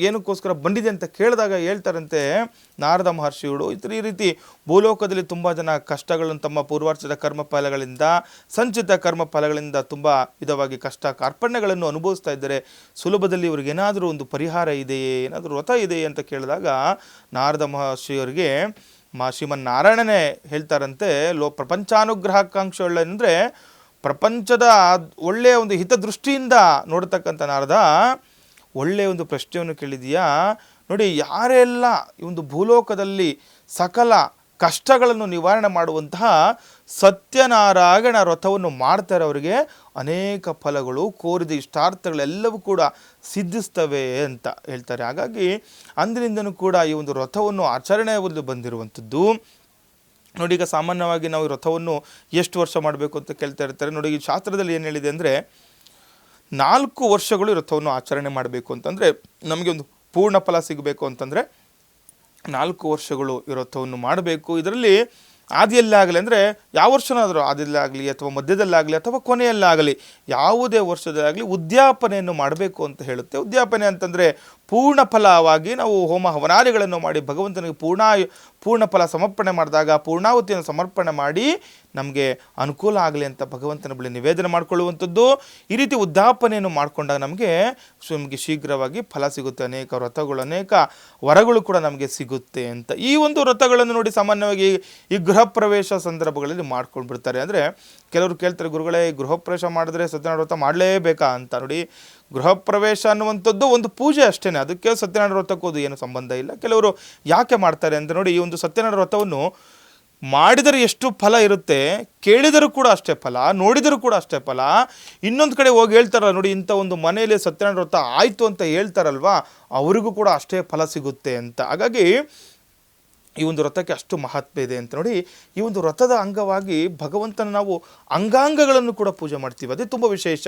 [SPEAKER 2] ಏನಕ್ಕೋಸ್ಕರ ಬಂದಿದೆ ಅಂತ ಕೇಳಿದಾಗ ಹೇಳ್ತಾರಂತೆ ನಾರದ ಮಹರ್ಷಿಗಳು, ಈ ರೀತಿ ಭೂಲೋಕದಲ್ಲಿ ತುಂಬ ಜನ ಕಷ್ಟಗಳನ್ನು ತಮ್ಮ ಪೂರ್ವಾರ್ಜಿತ ಕರ್ಮಫಲಗಳಿಂದ, ಸಂಚಿತ ಕರ್ಮಫಲಗಳಿಂದ ತುಂಬ ವಿಧವಾಗಿ ಕಷ್ಟ ಕಾರ್ಪಣ್ಯಗಳನ್ನು ಅನುಭವಿಸ್ತಾ ಇದ್ದಾರೆ. ಸುಲಭದಲ್ಲಿ ಇವ್ರಿಗೆ ಏನಾದರೂ ಒಂದು ಪರಿಹಾರ ಇದೆಯೇ, ಏನಾದರೂ ವ್ರತ ಇದೆಯೇ ಅಂತ ಕೇಳಿದಾಗ ನಾರದ ಮಹರ್ಷಿಯವರಿಗೆ ಶ್ರೀಮನ್ನಾರಾಯಣನೇ ಹೇಳ್ತಾರಂತೆ, ಪ್ರಪಂಚಾನುಗ್ರಹಾಕಾಂಕ್ಷೆ ಅಂದರೆ ಪ್ರಪಂಚದ ಒಳ್ಳೆಯ ಒಂದು ಹಿತದೃಷ್ಟಿಯಿಂದ ನೋಡ್ತಕ್ಕಂಥ ನಾರದ ಒಳ್ಳೆಯ ಒಂದು ಪ್ರಶ್ನೆಯನ್ನು ಕೇಳಿದೀಯಾ. ನೋಡಿ, ಯಾರೆಲ್ಲ ಈ ಒಂದು ಭೂಲೋಕದಲ್ಲಿ ಸಕಲ ಕಷ್ಟಗಳನ್ನು ನಿವಾರಣೆ ಮಾಡುವಂತಹ ಸತ್ಯನಾರಾಯಣ ವ್ರತವನ್ನು ಮಾಡ್ತಾರೆ, ಅವರಿಗೆ ಅನೇಕ ಫಲಗಳು, ಕೋರಿದ ಇಷ್ಟಾರ್ಥಗಳೆಲ್ಲವೂ ಕೂಡ ಸಿದ್ಧಿಸ್ತವೆ ಅಂತ ಹೇಳ್ತಾರೆ. ಹಾಗಾಗಿ ಅಂದಿನಿಂದನೂ ಕೂಡ ಈ ಒಂದು ವ್ರತವನ್ನು ಆಚರಣೆ ಬಂದಿರುವಂಥದ್ದು. ನೋಡಿ, ಈಗ ಸಾಮಾನ್ಯವಾಗಿ ನಾವು ಈ ವ್ರತವನ್ನು ಎಷ್ಟು ವರ್ಷ ಮಾಡಬೇಕು ಅಂತ ಕೇಳ್ತಾ ಇರ್ತಾರೆ. ನೋಡಿ, ಈ ಶಾಸ್ತ್ರದಲ್ಲಿ ಏನು ಹೇಳಿದೆ ಅಂದರೆ 4 ವರ್ಷಗಳು ವ್ರತವನ್ನು ಆಚರಣೆ ಮಾಡಬೇಕು ಅಂತಂದರೆ, ನಮಗೆ ಒಂದು ಪೂರ್ಣ ಫಲ ಸಿಗಬೇಕು ಅಂತಂದರೆ 4 ವರ್ಷಗಳು ಈ ವ್ರತವನ್ನು ಮಾಡಬೇಕು. ಇದರಲ್ಲಿ ಆದಿಯಲ್ಲಾಗಲಿ ಅಂದರೆ ಯಾವ ವರ್ಷನಾದರೂ ಆದಿಯಲ್ಲಾಗಲಿ ಅಥವಾ ಮಧ್ಯದಲ್ಲಾಗಲಿ ಅಥವಾ ಕೊನೆಯಲ್ಲಾಗಲಿ ಯಾವುದೇ ವರ್ಷದಲ್ಲಾಗಲಿ ಉದ್ಯಾಪನೆಯನ್ನು ಮಾಡಬೇಕು ಅಂತ ಹೇಳುತ್ತೆ. ಉದ್ಯಾಪನೆ ಅಂತಂದರೆ ಪೂರ್ಣ ಫಲವಾಗಿ ನಾವು ಹೋಮ ಹವನಾದಿಗಳನ್ನು ಮಾಡಿ ಭಗವಂತನಿಗೆ ಪೂರ್ಣ ಫಲ ಸಮರ್ಪಣೆ ಮಾಡಿದಾಗ ಪೂರ್ಣಾಹುತಿಯನ್ನು ಸಮರ್ಪಣೆ ಮಾಡಿ ನಮಗೆ ಅನುಕೂಲ ಆಗಲಿ ಅಂತ ಭಗವಂತನ ಬಳಿ ನಿವೇದನೆ ಮಾಡಿಕೊಳ್ಳುವಂಥದ್ದು. ಈ ರೀತಿ ಉದ್ಯಾಪನೆಯನ್ನು ಮಾಡಿಕೊಂಡಾಗ ನಮಗೆ ಶೀಘ್ರವಾಗಿ ಫಲ ಸಿಗುತ್ತೆ. ಅನೇಕ ವ್ರತಗಳು, ಅನೇಕ ವರಗಳು ಕೂಡ ನಮಗೆ ಸಿಗುತ್ತೆ ಅಂತ. ಈ ಒಂದು ವ್ರತಗಳನ್ನು ನೋಡಿ ಸಾಮಾನ್ಯವಾಗಿ ಈ ಗೃಹ ಪ್ರವೇಶ ಸಂದರ್ಭಗಳಲ್ಲಿ ಮಾಡ್ಕೊಂಡು ಬಿಡ್ತಾರೆ. ಅಂದರೆ ಕೆಲವರು ಕೇಳ್ತಾರೆ, ಗುರುಗಳೇ ಗೃಹ ಪ್ರವೇಶ ಮಾಡಿದ್ರೆ ಸತ್ಯನಾರಾಯಣ ವ್ರತ ಮಾಡಲೇಬೇಕಾ ಅಂತ. ನೋಡಿ, ಗೃಹ ಪ್ರವೇಶ ಅನ್ನುವಂಥದ್ದು ಒಂದು ಪೂಜೆ ಅಷ್ಟೇ, ಅದಕ್ಕೆ ಸತ್ಯನಾರಾಯಣ ವ್ರತಕ್ಕೋದು ಏನು ಸಂಬಂಧ ಇಲ್ಲ. ಕೆಲವರು ಯಾಕೆ ಮಾಡ್ತಾರೆ ಅಂತ ನೋಡಿ, ಈ ಒಂದು ಸತ್ಯನಾರಾಯಣ ವ್ರತವನ್ನು ಮಾಡಿದರೆ ಎಷ್ಟು ಫಲ ಇರುತ್ತೆ, ಕೇಳಿದರೂ ಕೂಡ ಅಷ್ಟೇ ಫಲ, ನೋಡಿದರೂ ಕೂಡ ಅಷ್ಟೇ ಫಲ. ಇನ್ನೊಂದು ಕಡೆ ಹೋಗಿ ಹೇಳ್ತಾರಲ್ಲ ನೋಡಿ, ಇಂಥ ಒಂದು ಮನೆಯಲ್ಲಿ ಸತ್ಯನಾರಾಯಣ ವ್ರತ ಆಯಿತು ಅಂತ ಹೇಳ್ತಾರಲ್ವಾ, ಅವರಿಗೂ ಕೂಡ ಅಷ್ಟೇ ಫಲ ಸಿಗುತ್ತೆ ಅಂತ. ಹಾಗಾಗಿ ಈ ಒಂದು ವ್ರತಕ್ಕೆ ಅಷ್ಟು ಮಹತ್ವ ಇದೆ ಅಂತ. ನೋಡಿ, ಈ ಒಂದು ವ್ರತದ ಅಂಗವಾಗಿ ಭಗವಂತನ ನಾವು ಅಂಗಾಂಗಗಳನ್ನು ಕೂಡ ಪೂಜೆ ಮಾಡ್ತೀವಿ, ಅದೇ ತುಂಬ ವಿಶೇಷ.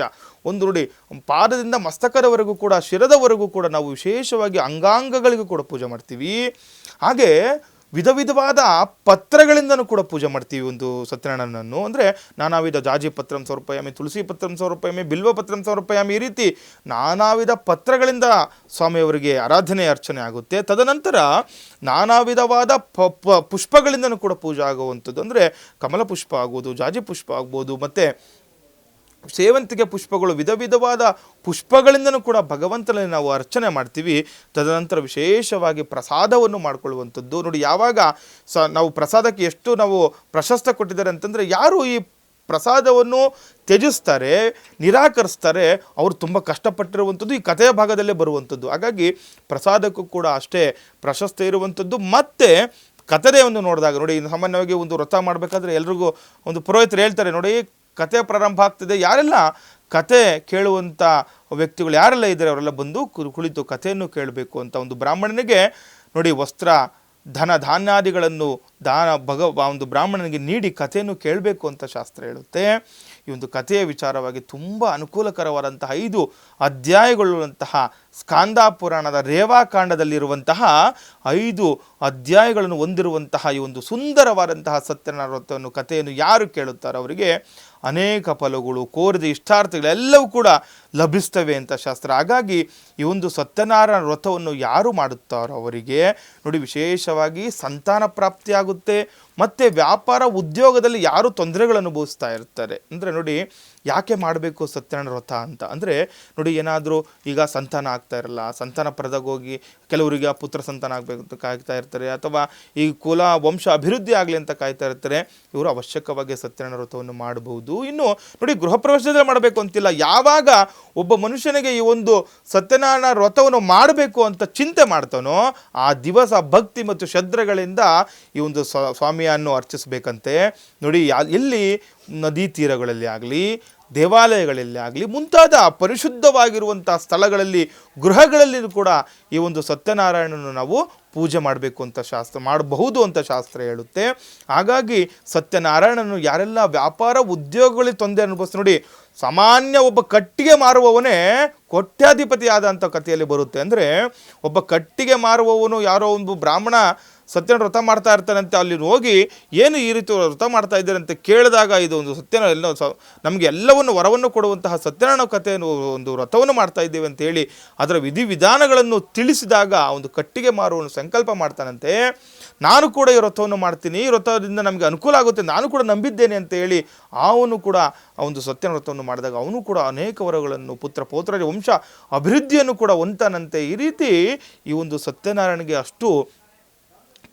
[SPEAKER 2] ಒಂದು ನೋಡಿ, ಪಾದದಿಂದ ಮಸ್ತಕದವರೆಗೂ ಕೂಡ, ಶಿರದವರೆಗೂ ಕೂಡ ನಾವು ವಿಶೇಷವಾಗಿ ಅಂಗಾಂಗಗಳಿಗೂ ಕೂಡ ಪೂಜೆ ಮಾಡ್ತೀವಿ. ಹಾಗೆ ವಿಧ ವಿಧವಾದ ಪತ್ರಗಳಿಂದನೂ ಕೂಡ ಪೂಜೆ ಮಾಡ್ತೀವಿ ಒಂದು ಸತ್ಯನಾರಾಯಣನನ್ನು. ಅಂದರೆ ನಾನಾ ವಿಧ ಜಾಜಿ ಪತ್ರಂ ಸಮರ್ಪಯಾಮಿ, ತುಳಸಿ ಪತ್ರಂ ಸಮರ್ಪಯಾಮಿ, ಬಿಲ್ವ ಪತ್ರಂ ಸಮರ್ಪಯಾಮಿ, ಈ ರೀತಿ ನಾನಾ ವಿಧ ಪತ್ರಗಳಿಂದ ಸ್ವಾಮಿಯವರಿಗೆ ಆರಾಧನೆ ಅರ್ಚನೆ ಆಗುತ್ತೆ. ತದನಂತರ ನಾನಾ ವಿಧವಾದ ಪುಷ್ಪಗಳಿಂದನೂ ಕೂಡ ಪೂಜೆ ಆಗುವಂಥದ್ದು. ಅಂದರೆ ಕಮಲ ಪುಷ್ಪ ಆಗ್ಬೋದು, ಜಾಜಿ ಪುಷ್ಪ ಆಗ್ಬೋದು, ಮತ್ತು ಸೇವಂತಿಗೆ ಪುಷ್ಪಗಳು, ವಿಧ ವಿಧವಾದ ಪುಷ್ಪಗಳಿಂದನೂ ಕೂಡ ಭಗವಂತನಲ್ಲಿ ನಾವು ಅರ್ಚನೆ ಮಾಡ್ತೀವಿ. ತದನಂತರ ವಿಶೇಷವಾಗಿ ಪ್ರಸಾದವನ್ನು ಮಾಡಿಕೊಳ್ಳುವಂಥದ್ದು. ನೋಡಿ, ಯಾವಾಗ ನಾವು ಪ್ರಸಾದಕ್ಕೆ ಎಷ್ಟು ನಾವು ಪ್ರಶಸ್ತಿ ಕೊಟ್ಟಿದ್ದಾರೆ ಅಂತಂದರೆ, ಯಾರು ಈ ಪ್ರಸಾದವನ್ನು ತ್ಯಜಿಸ್ತಾರೆ, ನಿರಾಕರಿಸ್ತಾರೆ, ಅವರು ತುಂಬ ಕಷ್ಟಪಟ್ಟಿರುವಂಥದ್ದು ಈ ಕಥೆಯ ಭಾಗದಲ್ಲೇ ಬರುವಂಥದ್ದು. ಹಾಗಾಗಿ ಪ್ರಸಾದಕ್ಕೂ ಕೂಡ ಅಷ್ಟೇ ಪ್ರಶಸ್ತಿ ಇರುವಂಥದ್ದು. ಮತ್ತು ಕಥೆಯನ್ನು ನೋಡಿದಾಗ ನೋಡಿ, ಸಾಮಾನ್ಯವಾಗಿ ಒಂದು ವ್ರತ ಮಾಡಬೇಕಾದ್ರೆ ಎಲ್ರಿಗೂ ಒಂದು ಪುರೋಹಿತರು ಹೇಳ್ತಾರೆ, ನೋಡಿ ಕತೆ ಪ್ರಾರಂಭ ಆಗ್ತಿದೆ, ಯಾರೆಲ್ಲ ಕತೆ ಕೇಳುವಂಥ ವ್ಯಕ್ತಿಗಳು ಯಾರೆಲ್ಲ ಇದ್ದಾರೆ ಅವರೆಲ್ಲ ಬಂದು ಕುಳಿತು ಕಥೆಯನ್ನು ಕೇಳಬೇಕು ಅಂತ. ಒಂದು ಬ್ರಾಹ್ಮಣನಿಗೆ ನೋಡಿ ವಸ್ತ್ರ, ಧನ, ಧಾನ್ಯಾದಿಗಳನ್ನು ಒಂದು ಬ್ರಾಹ್ಮಣನಿಗೆ ನೀಡಿ ಕಥೆಯನ್ನು ಕೇಳಬೇಕು ಅಂತ ಶಾಸ್ತ್ರ ಹೇಳುತ್ತೆ. ಈ ಒಂದು ಕಥೆಯ ವಿಚಾರವಾಗಿ ತುಂಬ ಅನುಕೂಲಕರವಾದಂತಹ 5 ಅಧ್ಯಾಯಗಳುಂತಹ ಸ್ಕಾಂದ ಪುರಾಣದ ರೇವಾಕಾಂಡದಲ್ಲಿರುವಂತಹ 5 ಅಧ್ಯಾಯಗಳನ್ನು ಹೊಂದಿರುವಂತಹ ಈ ಒಂದು ಸುಂದರವಾದಂತಹ ಸತ್ಯನಾರಾಯಣ ವ್ರತವನ್ನು ಕಥೆಯನ್ನು ಯಾರು ಕೇಳುತ್ತಾರೋ ಅವರಿಗೆ ಅನೇಕ ಫಲಗಳು, ಕೋರಿದ ಇಷ್ಟಾರ್ಥಗಳೆಲ್ಲವೂ ಕೂಡ ಲಭಿಸ್ತವೆ ಅಂತ ಶಾಸ್ತ್ರ. ಹಾಗಾಗಿ ಈ ಒಂದು ಸತ್ಯನಾರಾಯಣ ವ್ರತವನ್ನು ಯಾರು ಮಾಡುತ್ತಾರೋ ಅವರಿಗೆ ನೋಡಿ ವಿಶೇಷವಾಗಿ ಸಂತಾನ ಪ್ರಾಪ್ತಿಯಾಗುತ್ತೆ. ಮತ್ತು ವ್ಯಾಪಾರ ಉದ್ಯೋಗದಲ್ಲಿ ಯಾರು ತೊಂದರೆಗಳನ್ನು ಅನುಭವಿಸ್ತಾ ಇರ್ತಾರೆ ಅಂದರೆ ನೋಡಿ, ಯಾಕೆ ಮಾಡಬೇಕು ಸತ್ಯನಾರಾಯಣ ವ್ರತ ಅಂತ ಅಂದರೆ ನೋಡಿ, ಏನಾದರೂ ಈಗ ಸಂತಾನ ಆಗ್ತಾ ಇರಲ್ಲ, ಸಂತಾನ ಪರದಾಗ ಹೋಗಿ ಕೆಲವರಿಗೆ ಪುತ್ರ ಸಂತಾನ ಆಗಬೇಕು ಅಂತ ಕಾಯ್ತಾ ಇರ್ತಾರೆ, ಅಥವಾ ಈ ಕುಲ ವಂಶ ಅಭಿವೃದ್ಧಿ ಆಗಲಿ ಅಂತ ಕಾಯ್ತಾ ಇರ್ತಾರೆ, ಇವರು ಅವಶ್ಯಕವಾಗಿ ಸತ್ಯನಾರಾಯಣ ವ್ರತವನ್ನು ಮಾಡಬಹುದು. ಇನ್ನು ನೋಡಿ, ಗೃಹ ಪ್ರವೇಶದಲ್ಲಿ ಮಾಡಬೇಕು ಅಂತಿಲ್ಲ, ಯಾವಾಗ ಒಬ್ಬ ಮನುಷ್ಯನಿಗೆ ಈ ಒಂದು ಸತ್ಯನಾರಾಯಣ ವ್ರತವನ್ನು ಮಾಡಬೇಕು ಅಂತ ಚಿಂತೆ ಮಾಡ್ತಾನೋ ಆ ದಿವಸ ಭಕ್ತಿ ಮತ್ತು ಶ್ರದ್ಧೆಗಳಿಂದ ಈ ಒಂದು ಸ್ವಾಮಿಯನ್ನು ಅರ್ಚಿಸಬೇಕಂತೆ. ನೋಡಿ, ಎಲ್ಲಿ ನದಿ ತೀರಗಳಲ್ಲಿ ಆಗಲಿ, ದೇವಾಲಯಗಳಲ್ಲಿ ಆಗಲಿ, ಮುಂತಾದ ಪರಿಶುದ್ಧವಾಗಿರುವಂಥ ಸ್ಥಳಗಳಲ್ಲಿ, ಗೃಹಗಳಲ್ಲಿ ಕೂಡ ಈ ಒಂದು ಸತ್ಯನಾರಾಯಣನನ್ನು ನಾವು ಪೂಜೆ ಮಾಡಬೇಕು ಅಂತ ಮಾಡಬಹುದು ಅಂತ ಶಾಸ್ತ್ರ ಹೇಳುತ್ತೆ. ಹಾಗಾಗಿ ಸತ್ಯನಾರಾಯಣನು ಯಾರೆಲ್ಲ ವ್ಯಾಪಾರ ಉದ್ಯೋಗಗಳಲ್ಲಿ ತೊಂದರೆ ಅನುಭವಿಸ್ತಾರೆ ನೋಡಿ, ಸಾಮಾನ್ಯ ಒಬ್ಬ ಕಟ್ಟಿಗೆ ಮಾರುವವನೇ ಕೋಟ್ಯಾಧಿಪತಿ ಆದಂಥ ಕಥೆಯಲ್ಲಿ ಬರುತ್ತೆ. ಅಂದರೆ ಒಬ್ಬ ಕಟ್ಟಿಗೆ ಮಾರುವವನು ಯಾರೋ ಒಂದು ಬ್ರಾಹ್ಮಣ ಸತ್ಯನಾರಾಯಣ ವ್ರತ ಮಾಡ್ತಾ ಇರ್ತಾನಂತೆ, ಅಲ್ಲಿ ಹೋಗಿ ಏನು ಈ ರೀತಿ ವ್ರತ ಮಾಡ್ತಾ ಇದ್ದಾರೆ ಅಂತ ಕೇಳಿದಾಗ ಇದು ಒಂದು ಸತ್ಯನಾರಾಯಣ ನಮಗೆ ಎಲ್ಲವನ್ನು ವರವನ್ನು ಕೊಡುವಂತಹ ಸತ್ಯನಾರಾಯಣ ಕಥೆಯನ್ನು ಒಂದು ವ್ರತವನ್ನು ಮಾಡ್ತಾ ಇದ್ದೇವೆ ಅಂತ ಹೇಳಿ ಅದರ ವಿಧಿವಿಧಾನಗಳನ್ನು ತಿಳಿಸಿದಾಗ ಒಂದು ಕಟ್ಟಿಗೆ ಮಾರುವವನು ಸಂಕಲ್ಪ ಮಾಡ್ತಾನಂತೆ, ನಾನು ಕೂಡ ಈ ವ್ರತವನ್ನು ಮಾಡ್ತೀನಿ, ಈ ವ್ರತದಿಂದ ನಮಗೆ ಅನುಕೂಲ ಆಗುತ್ತೆ, ನಾನು ಕೂಡ ನಂಬಿದ್ದೇನೆ ಅಂತ ಹೇಳಿ ಅವನು ಕೂಡ ಆ ಒಂದು ಸತ್ಯನಾರಾಯಣ ವ್ರತವನ್ನು ಮಾಡಿದಾಗ ಅವನು ಕೂಡ ಅನೇಕ ವರಗಳನ್ನು, ಪುತ್ರ ಪೌತ್ರ ವಂಶ ಅಭಿವೃದ್ಧಿಯನ್ನು ಕೂಡ ಹೊಂತಾನಂತೆ. ಈ ರೀತಿ ಈ ಒಂದು ಸತ್ಯನಾರಾಯಣಗೆ ಅಷ್ಟು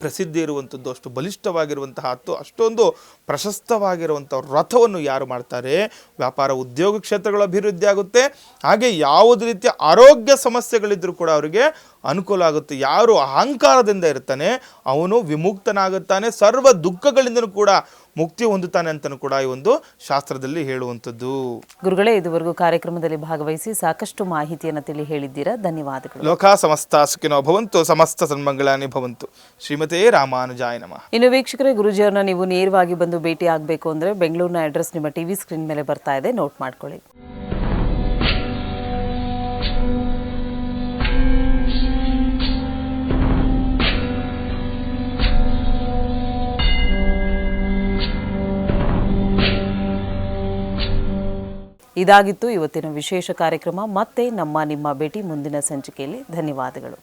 [SPEAKER 2] ಪ್ರಸಿದ್ಧಿ ಇರುವಂಥದ್ದು, ಅಷ್ಟು ಬಲಿಷ್ಠವಾಗಿರುವಂತಹ ಅಷ್ಟೊಂದು ಪ್ರಶಸ್ತವಾಗಿರುವಂಥ ರಥವನ್ನು ಯಾರು ಮಾಡ್ತಾರೆ, ವ್ಯಾಪಾರ ಉದ್ಯೋಗ ಕ್ಷೇತ್ರಗಳ ಅಭಿವೃದ್ಧಿ ಆಗುತ್ತೆ. ಹಾಗೆ ಯಾವುದೇ ರೀತಿಯ ಆರೋಗ್ಯ ಸಮಸ್ಯೆಗಳಿದ್ರೂ ಕೂಡ ಅವರಿಗೆ ಅನುಕೂಲ ಆಗುತ್ತೆ. ಯಾರು ಅಹಂಕಾರದಿಂದ ಇರ್ತಾನೆ ಅವನು ವಿಮುಕ್ತನಾಗುತ್ತಾನೆ, ಸರ್ವ ದುಃಖಗಳಿಂದಲೂ ಕೂಡ ಮುಕ್ತಿ ಹೊಂದುತ್ತಾನೆ ಅಂತಲೂ ಕೂಡ ಈ ಒಂದು ಶಾಸ್ತ್ರದಲ್ಲಿ ಹೇಳುವಂಥದ್ದು.
[SPEAKER 1] ಗುರುಗಳೇ, ಇದುವರೆಗೂ ಕಾರ್ಯಕ್ರಮದಲ್ಲಿ ಭಾಗವಹಿಸಿ ಸಾಕಷ್ಟು ಮಾಹಿತಿಯನ್ನು ತಿಳಿ ಹೇಳಿದ್ದೀರಾ, ಧನ್ಯವಾದಗಳು.
[SPEAKER 2] ಲೋಕ ಸಮಸ್ತ ಸುಖಿನೋ ಭವಂತು, ಸಮಸ್ತ ಸನ್ಮಂಗಳಾನಿ ಭವಂತು. ಶ್ರೀಮತೇ ರಾಮಾನುಜಾಯ ನಮಃ.
[SPEAKER 1] ಇನ್ನು ವೀಕ್ಷಕರೇ, ಗುರುಜಿಯವ್ರನ್ನ ನೀವು ನೇರವಾಗಿ ಬಂದು ಭೇಟಿ ಆಗಬೇಕು ಅಂದರೆ ಬೆಂಗಳೂರಿನ ಅಡ್ರೆಸ್ ನಿಮ್ಮ ಟಿವಿ ಸ್ಕ್ರೀನ್ ಮೇಲೆ ಬರ್ತಾ ಇದೆ, ನೋಟ್ ಮಾಡ್ಕೊಳ್ಳಿ. ಇದಾಗಿತ್ತು ಇವತ್ತಿನ ವಿಶೇಷ ಕಾರ್ಯಕ್ರಮ. ಮತ್ತೆ ನಮ್ಮ ನಿಮ್ಮ ಭೇಟಿ ಮುಂದಿನ ಸಂಚಿಕೆಯಲ್ಲಿ. ಧನ್ಯವಾದಗಳು.